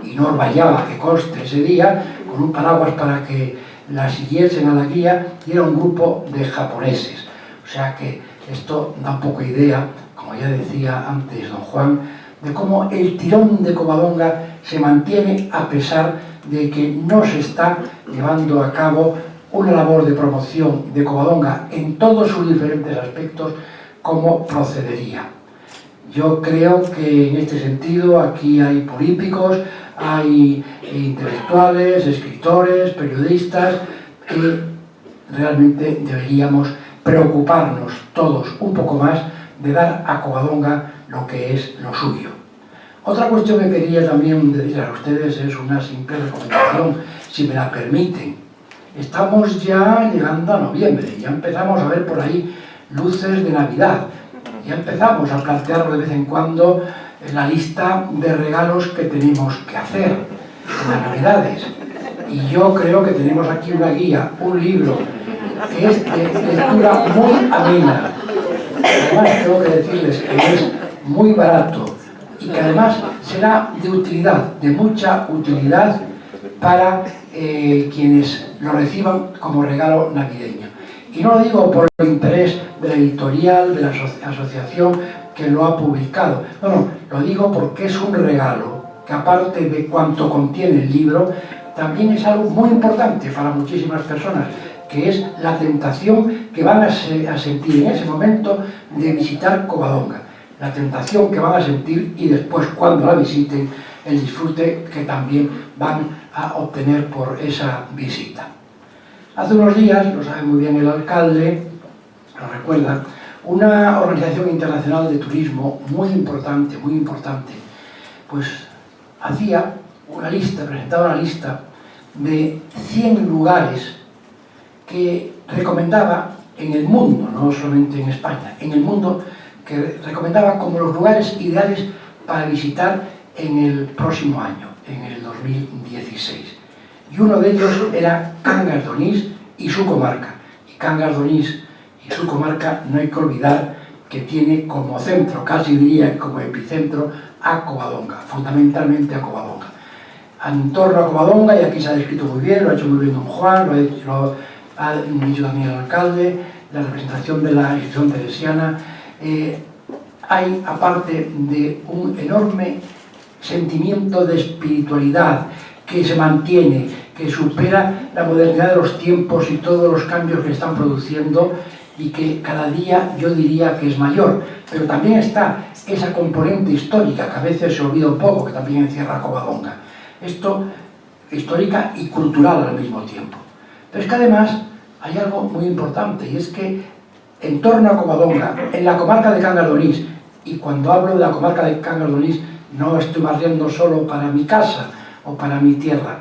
y no orvallaba que conste ese día, con un paraguas para que la siguiesen a la guía, y era un grupo de japoneses. O sea que esto da un poco idea, como ya decía antes don Juan, de cómo el tirón de Covadonga se mantiene a pesar de que no se está llevando a cabo una labor de promoción de Covadonga en todos sus diferentes aspectos como procedería. Yo creo que en este sentido aquí hay políticos, hay intelectuales, escritores, periodistas, que realmente deberíamos preocuparnos todos un poco más de dar a Covadonga lo que es lo suyo. Otra cuestión que quería también decir a ustedes es una simple recomendación, si me la permiten. Estamos ya llegando a noviembre, ya empezamos a ver por ahí luces de Navidad, ya empezamos a plantear de vez en cuando la lista de regalos que tenemos que hacer en las Navidades. Y yo creo que tenemos aquí una guía, un libro, que es de lectura muy amena. Además, tengo que decirles que es muy barato y que además será de utilidad, de mucha utilidad para quienes lo reciban como regalo navideño. Y no lo digo por el interés de la editorial, de la asociación que lo ha publicado. No, lo digo porque es un regalo que, aparte de cuanto contiene el libro, también es algo muy importante para muchísimas personas, que es la tentación que van a sentir en ese momento de visitar Covadonga. La tentación que van a sentir y después, cuando la visiten, el disfrute que también van a obtener por esa visita. Hace unos días, lo sabe muy bien el alcalde, lo recuerda, una organización internacional de turismo muy importante, pues hacía una lista, presentaba una lista de 100 lugares que recomendaba en el mundo, no solamente en España, en el mundo, que recomendaba como los lugares ideales para visitar en el próximo año, en el 2016. Y uno de ellos era Cangas de Onís y su comarca. Y Cangas de Onís y su comarca no hay que olvidar que tiene como centro, casi diría como epicentro, a Covadonga, fundamentalmente a Covadonga. En torno a Covadonga, y aquí se ha descrito muy bien, lo ha hecho muy bien don Juan, lo ha dicho también el alcalde, la representación de la institución teresiana, hay, aparte de un enorme sentimiento de espiritualidad que se mantiene, que supera la modernidad de los tiempos y todos los cambios que están produciendo, y que cada día yo diría que es mayor. Pero también está esa componente histórica que a veces se olvida un poco, que también encierra Covadonga. Esto, histórica y cultural al mismo tiempo. Pero es que además hay algo muy importante, y es que en torno a Covadonga, en la comarca de Cangas de Onís, y cuando hablo de la comarca de Cangas de Onís no estoy barriendo solo para mi casa o para mi tierra,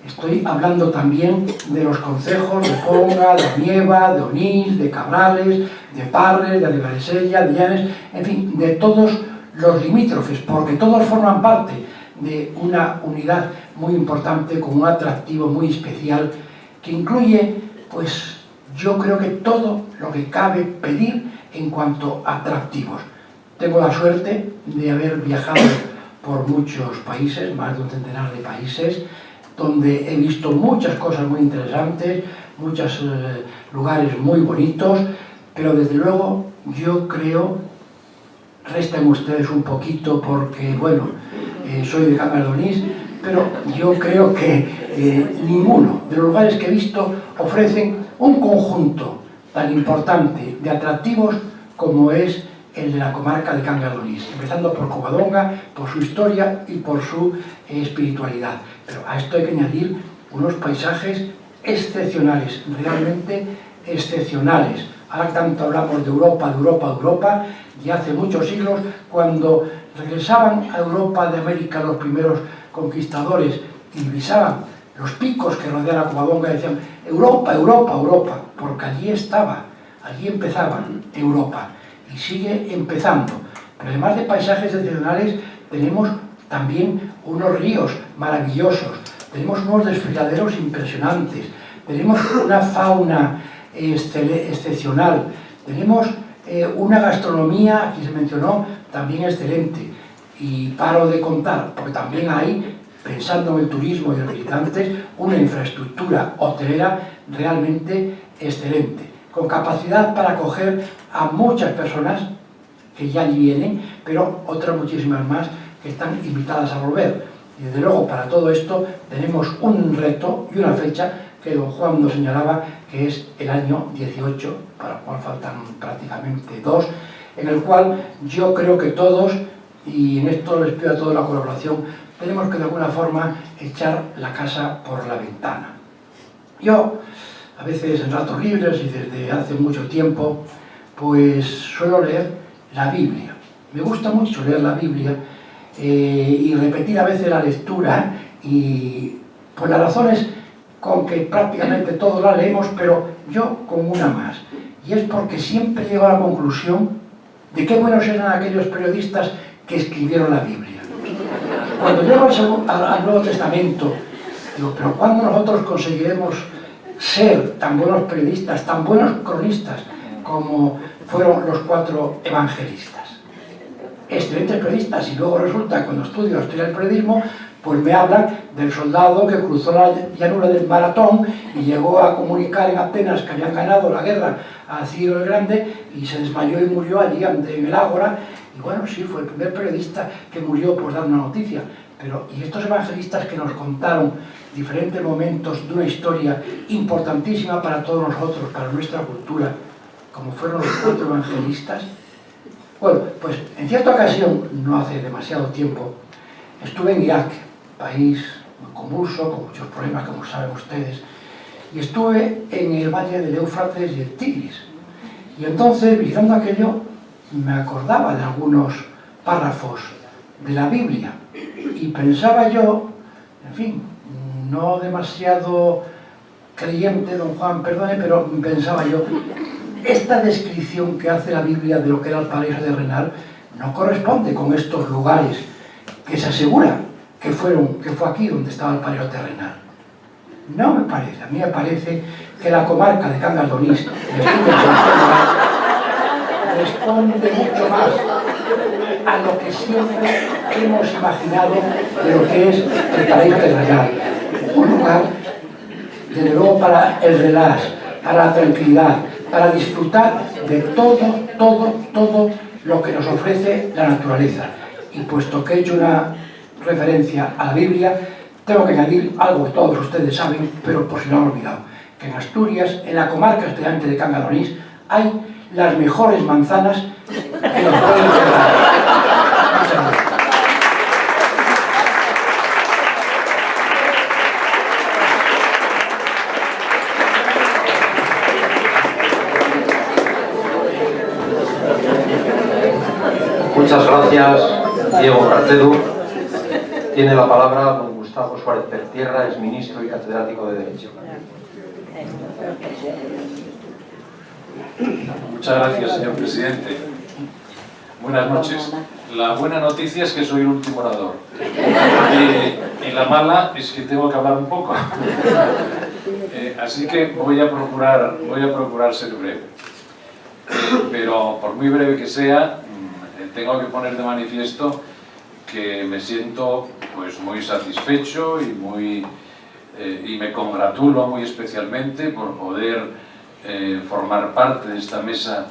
estoy hablando también de los concejos de Ponga, de Onieva, de Onís, de Cabrales, de Parres, de Algaresella, de Llanes, en fin, de todos los limítrofes, porque todos forman parte de una unidad muy importante, con un atractivo muy especial, que incluye, pues, yo creo que todo lo que cabe pedir en cuanto a atractivos. Tengo la suerte de haber viajado por muchos países, más de un centenar de países, donde he visto muchas cosas muy interesantes, muchos lugares muy bonitos, pero desde luego yo creo, resten ustedes un poquito porque, bueno, soy de Cangas de Onís, pero yo creo que ninguno de los lugares que he visto ofrecen un conjunto tan importante de atractivos como es el de la comarca de Cangas de Onís, empezando por Covadonga, por su historia y por su espiritualidad. Pero a esto hay que añadir unos paisajes excepcionales, realmente excepcionales. Ahora tanto hablamos de Europa, y hace muchos siglos, cuando regresaban a Europa de América los primeros conquistadores y divisaban los picos que rodean a Covadonga, decían Europa, Europa, Europa, porque allí estaba, allí empezaba Europa. Y sigue empezando. Pero además de paisajes excepcionales, tenemos también unos ríos maravillosos, tenemos unos desfiladeros impresionantes, tenemos una fauna excepcional, tenemos una gastronomía, aquí se mencionó, también excelente. Y paro de contar, porque también hay, pensando en el turismo y los visitantes, una infraestructura hotelera realmente excelente, con capacidad para acoger a muchas personas que ya allí vienen, pero otras muchísimas más que están invitadas a volver. Y desde luego para todo esto tenemos un reto y una fecha que don Juan nos señalaba, que es el año 18, para el cual faltan prácticamente 2, en el cual yo creo que todos, y en esto les pido a todos la colaboración, tenemos que de alguna forma echar la casa por la ventana. Yo, a veces en ratos libres y desde hace mucho tiempo, pues suelo leer la Biblia. Me gusta mucho leer la Biblia y repetir a veces la lectura, y por las razones con que prácticamente todos la leemos, pero yo con una más. Y es porque siempre llego a la conclusión de qué buenos eran aquellos periodistas que escribieron la Biblia. Cuando llego al Nuevo Testamento, digo, pero ¿cuándo nosotros conseguiremos ser tan buenos periodistas, tan buenos cronistas como fueron los 4 evangelistas? Excelentes periodistas, y luego resulta, cuando estudio la historia del periodismo, pues me hablan del soldado que cruzó la llanura del Maratón y llegó a comunicar en Atenas que habían ganado la guerra a Ciro el Grande, y se desmayó y murió allí en el Ágora. Y bueno, sí, fue el primer periodista que murió por dar una noticia. Pero, y estos evangelistas que nos contaron diferentes momentos de una historia importantísima para todos nosotros, para nuestra cultura, como fueron los 4 evangelistas. Bueno, pues en cierta ocasión, no hace demasiado tiempo, estuve en Irak, país muy convulso, con muchos problemas, como saben ustedes, y estuve en el valle del Éufrates y el Tigris. Y entonces, visitando aquello, me acordaba de algunos párrafos de la Biblia, y pensaba yo, en fin, no demasiado creyente, don Juan, perdone, pero pensaba yo, esta descripción que hace la Biblia de lo que era el paraíso terrenal no corresponde con estos lugares que se asegura que fue aquí donde estaba el paraíso terrenal. No me parece, a mí me parece que la comarca de Cangas de Onís responde mucho más a lo que siempre hemos imaginado de lo que es el paraíso de Granada. Un lugar, desde luego, para el relax, para la tranquilidad, para disfrutar de todo lo que nos ofrece la naturaleza. Y puesto que he hecho una referencia a la Biblia, tengo que añadir algo que todos ustedes saben, pero por si no han olvidado, que en Asturias, en la comarca estudiante de Cangadonís, hay las mejores manzanas que nos pueden llegar. Muchas gracias. Muchas gracias, Diego Garcedu. Tiene la palabra don Gustavo Suárez Pertierra, es ministro y catedrático de Derecho. Muchas gracias, señor presidente. Buenas noches. La buena noticia es que soy el último orador. Y la mala es que tengo que hablar un poco. Así que voy a procurar ser breve. Pero por muy breve que sea, tengo que poner de manifiesto que me siento pues muy satisfecho y me congratulo muy especialmente por poder formar parte de esta mesa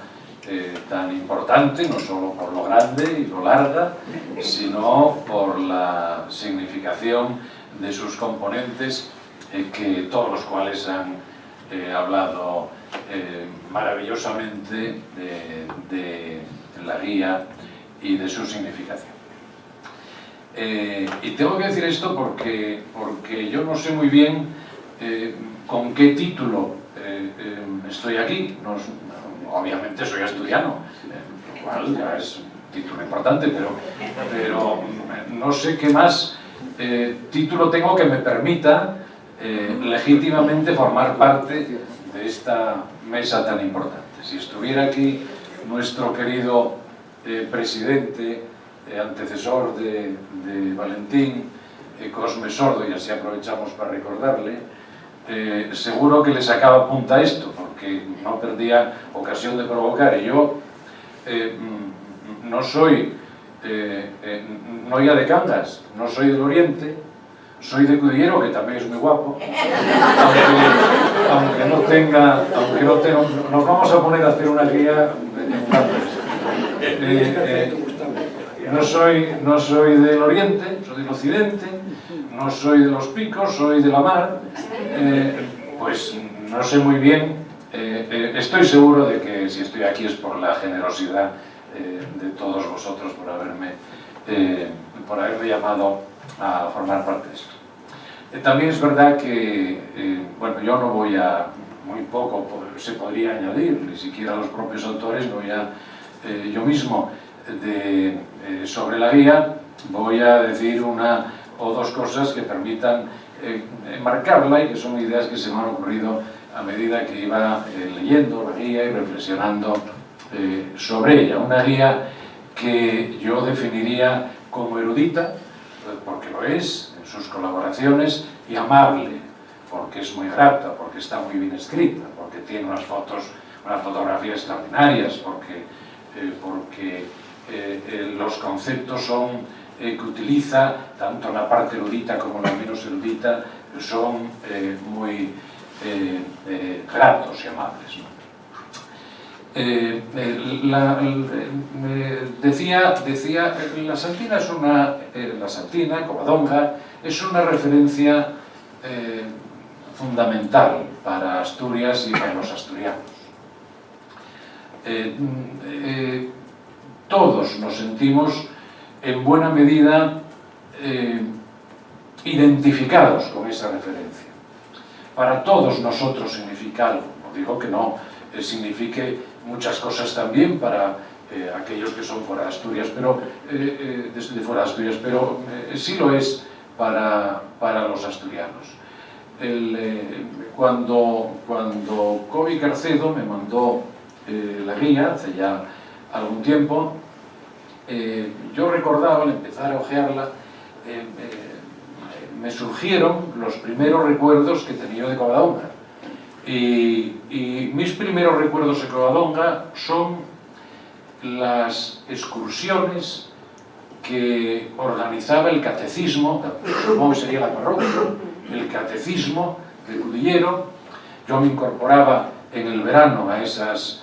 tan importante, no solo por lo grande y lo larga, sino por la significación de sus componentes, que todos los cuales han hablado maravillosamente de la guía y de su significación. Y tengo que decir esto porque yo no sé muy bien con qué título estoy aquí. Obviamente soy asturiano, lo cual ya es un título importante, pero no sé qué más título tengo que me permita legítimamente formar parte de esta mesa tan importante. Si estuviera aquí nuestro querido presidente, antecesor de Valentín, Cosme Sordo, y así aprovechamos para recordarle, seguro que le sacaba punta a esto, porque no perdía ocasión de provocar. Y yo no soy no ya de Cangas, no soy del Oriente, soy de Cudillero, que también es muy guapo, aunque no tenga, nos vamos a poner a hacer una guía no soy del Oriente, soy del Occidente, no soy de los picos, soy de la mar, pues no sé muy bien, estoy seguro de que si estoy aquí es por la generosidad de todos vosotros por haberme llamado a formar parte de esto. También es verdad que, bueno, yo no voy a, muy poco se podría añadir, ni siquiera los propios autores, voy a, yo mismo, sobre la guía, voy a decir una o dos cosas que permitan marcarla y que son ideas que se me han ocurrido a medida que iba leyendo la guía y reflexionando sobre ella. Una guía que yo definiría como erudita, porque lo es, en sus colaboraciones, y amable, porque es muy grata, porque está muy bien escrita, porque tiene unas fotografías extraordinarias, porque los conceptos que utiliza, tanto la parte erudita como la menos erudita, son muy gratos y amables, ¿no? Decía, la Santina, Covadonga, es una referencia fundamental para Asturias y para los asturianos. Todos nos sentimos en buena medida identificados con esa referencia. Para todos nosotros significa algo. No digo que no signifique muchas cosas también para aquellos que son fuera de Asturias, pero desde fuera de Asturias, pero sí lo es para los asturianos. Cuando Kobe Carcedo me mandó la guía hace ya algún tiempo, yo recordaba al empezar a hojearla, me surgieron los primeros recuerdos que tenía de Covadonga. Y mis primeros recuerdos de Covadonga son las excursiones que organizaba el catecismo, supongo que sería la parroquia, el catecismo de Cudillero. Yo me incorporaba en el verano a esas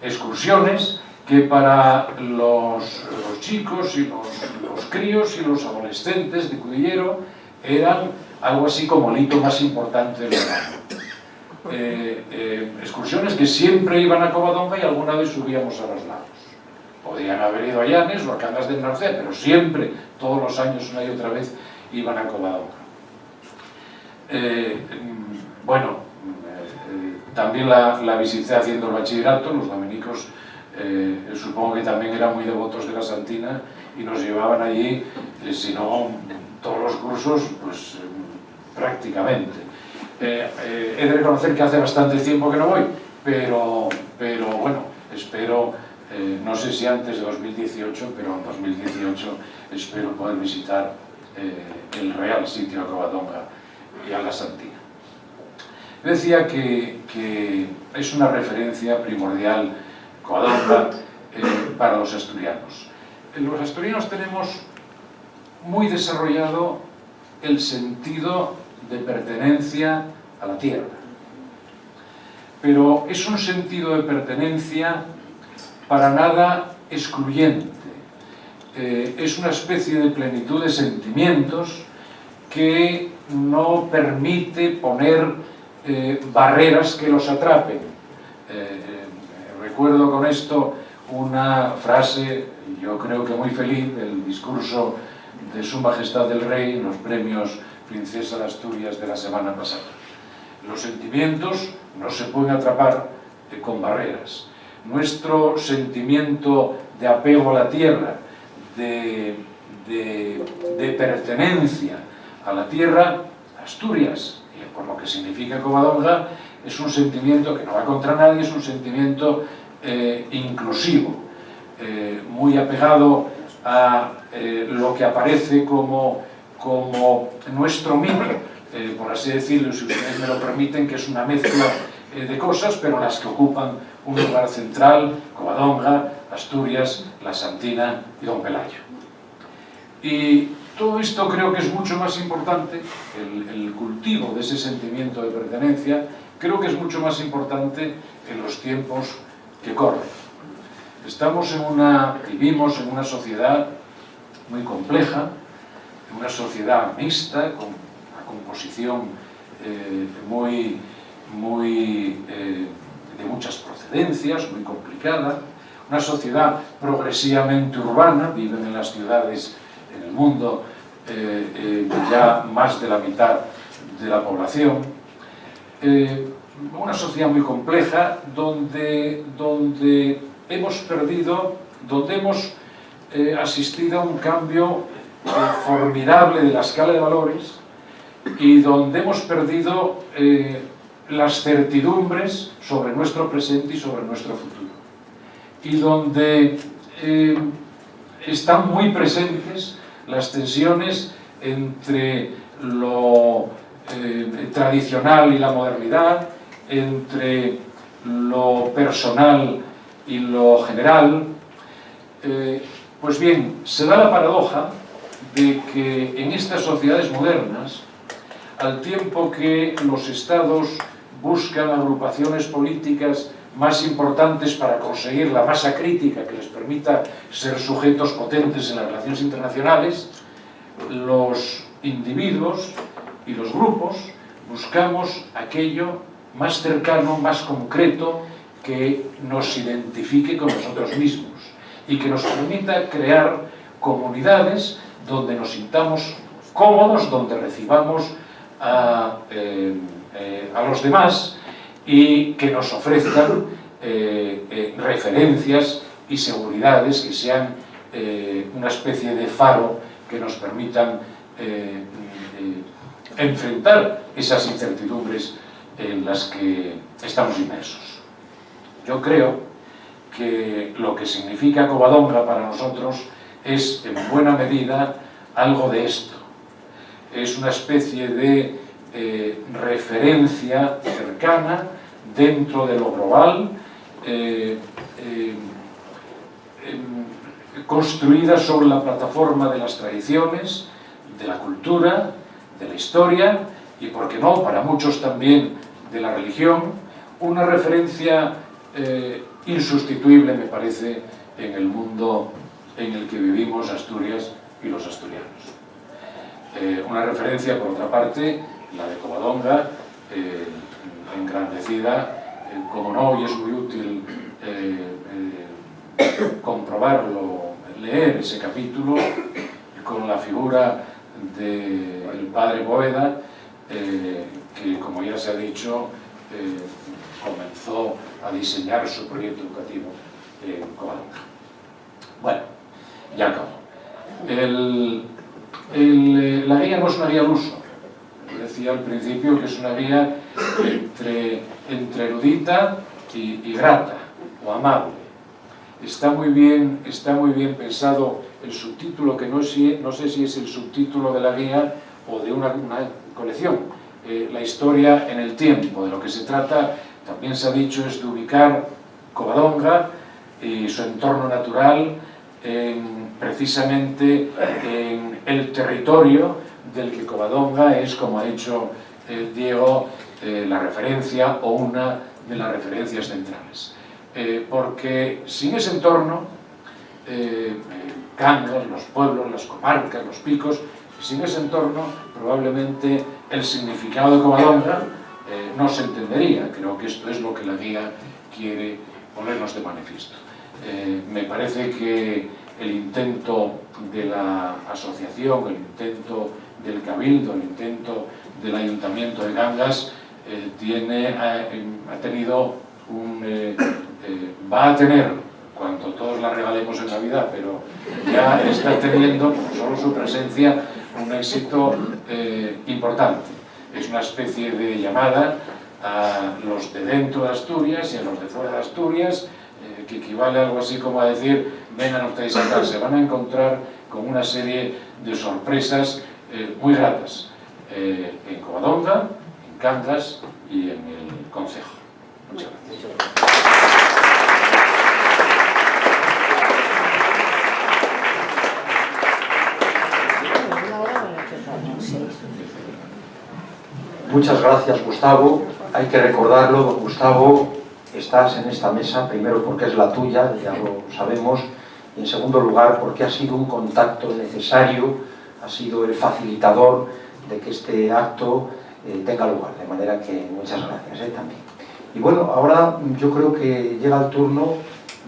excursiones que para los chicos y los críos y los adolescentes de Cudillero eran algo así como el hito más importante del verano. Excursiones que siempre iban a Covadonga y alguna vez subíamos a los lagos. Podían haber ido a Llanes o a Cangas de Narcea, pero siempre, todos los años, una y otra vez, iban a Covadonga. También la visité haciendo el bachillerato. Los dominicos supongo que también eran muy devotos de la Santina y nos llevaban allí, si no todos los cursos, pues prácticamente. He de reconocer que hace bastante tiempo que no voy, pero bueno, espero, no sé si antes de 2018, pero en 2018 espero poder visitar el real sitio de Covadonga y a la Santina. Decía que es una referencia primordial Covadonga para los asturianos. Los asturianos tenemos muy desarrollado el sentido de pertenencia a la tierra, pero es un sentido de pertenencia para nada excluyente. Es una especie de plenitud de sentimientos que no permite poner barreras que los atrapen. Recuerdo con esto una frase, yo creo que muy feliz, del discurso de Su Majestad el Rey en los premios Princesa de Asturias de la semana pasada. Los sentimientos no se pueden atrapar con barreras. Nuestro sentimiento de apego a la tierra, de pertenencia a la tierra, Asturias, y por lo que significa Covadonga, es un sentimiento que no va contra nadie, es un sentimiento inclusivo, muy apegado a lo que aparece como nuestro mito, por así decirlo, si ustedes me lo permiten, que es una mezcla de cosas, pero las que ocupan un lugar central: Covadonga, Asturias, la Santina y Don Pelayo. Y todo esto creo que es mucho más importante, el cultivo de ese sentimiento de pertenencia, creo que es mucho más importante en los tiempos que corren. Vivimos en una sociedad muy compleja, en una sociedad mixta, con una composición de muchas procedencias, muy complicada, una sociedad progresivamente urbana. Viven en las ciudades, en el mundo, ya más de la mitad de la población. Una sociedad muy compleja donde hemos asistido a un cambio formidable de la escala de valores y donde hemos perdido las certidumbres sobre nuestro presente y sobre nuestro futuro, y donde están muy presentes las tensiones entre lo tradicional y la modernidad, entre lo personal y lo general. Pues bien, se da la paradoja de que en estas sociedades modernas, al tiempo que los estados buscan agrupaciones políticas más importantes para conseguir la masa crítica que les permita ser sujetos potentes en las relaciones internacionales, los individuos y los grupos buscamos aquello más cercano, más concreto, que nos identifique con nosotros mismos y que nos permita crear comunidades donde nos sintamos cómodos, donde recibamos a los demás y que nos ofrezcan referencias y seguridades que sean una especie de faro que nos permitan enfrentar esas incertidumbres en las que estamos inmersos. Yo creo que lo que significa Covadonga para nosotros es, en buena medida, algo de esto. Es una especie de referencia cercana dentro de lo global, construida sobre la plataforma de las tradiciones, de la cultura, de la historia y, por qué no, para muchos también de la religión, una referencia insustituible, me parece, en el mundo en el que vivimos Asturias y los asturianos. Una referencia, por otra parte, la de Covadonga, engrandecida, como no, y es muy útil comprobarlo, leer ese capítulo con la figura del padre Bóveda, que, como ya se ha dicho, comenzó a diseñar su proyecto educativo en Covadonga. Bueno, ya acabo. La guía no es una guía al uso. Decía al principio que es una guía entre erudita y grata o amable. Está muy bien pensado el subtítulo, que no sé si es el subtítulo de la guía o de una colección. La historia en el tiempo. De lo que se trata, también se ha dicho, es de ubicar Covadonga y su entorno natural precisamente en el territorio del que Covadonga es, como ha dicho Diego, la referencia o una de las referencias centrales. Porque sin ese entorno, Cangas, los pueblos, las comarcas, los picos, sin ese entorno probablemente el significado de Covadonga no se entendería. Creo que esto es lo que la guía quiere ponernos de manifiesto. Me parece que el intento de la asociación, el intento del Cabildo, el intento del Ayuntamiento de Cangas va a tener, cuando todos la regalemos en Navidad, pero ya está teniendo, por solo su presencia, un éxito importante. Es una especie de llamada a los de dentro de Asturias y a los de fuera de Asturias, que equivale a algo así como a decir: vengan ustedes acá, se van a encontrar con una serie de sorpresas muy gratas en Covadonga, en Cangas y en el concejo. Muchas gracias. Muchas gracias, Gustavo. Hay que recordarlo, don Gustavo, estás en esta mesa, primero porque es la tuya, ya lo sabemos, y en segundo lugar porque ha sido un contacto necesario, ha sido el facilitador de que este acto tenga lugar, de manera que muchas gracias también. Y bueno, ahora yo creo que llega el turno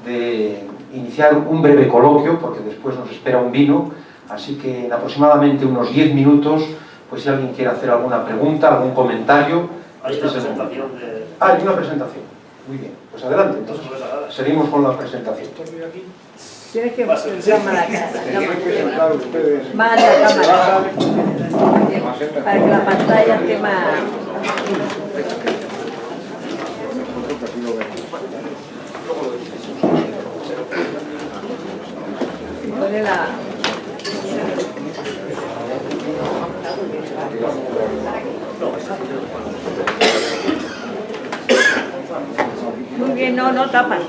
de iniciar un breve coloquio, porque después nos espera un vino, así que en aproximadamente unos 10 minutos, pues si alguien quiere hacer alguna pregunta, algún comentario... Hay una presentación de... Ah, hay una presentación. Muy bien, pues adelante, entonces seguimos con la presentación. Tienes que llama la cara. Más la cámara. Para que la pantalla esté más... Pone la... Muy bien, no tapan.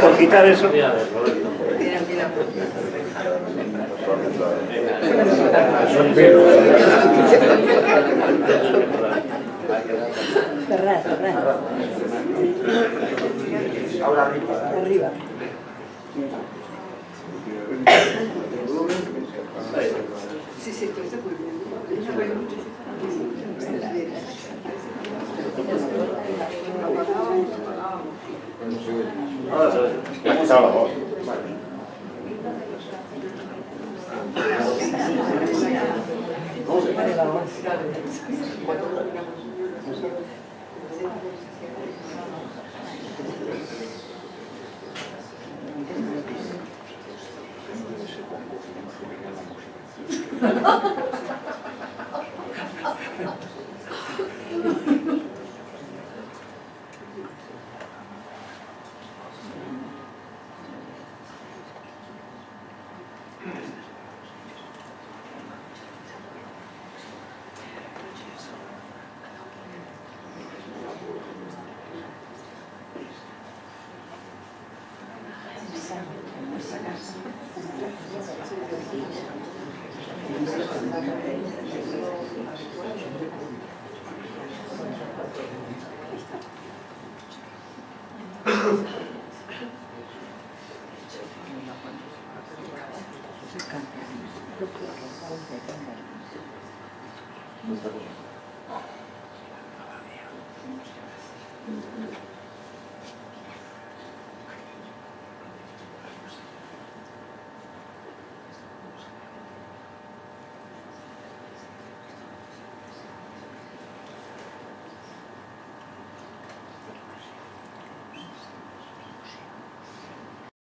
Por quitar eso. Cerrar, cerrar. Ahora arriba. Arriba. Sí, sí, esto está muy bien. Vale, vamos. Gracias.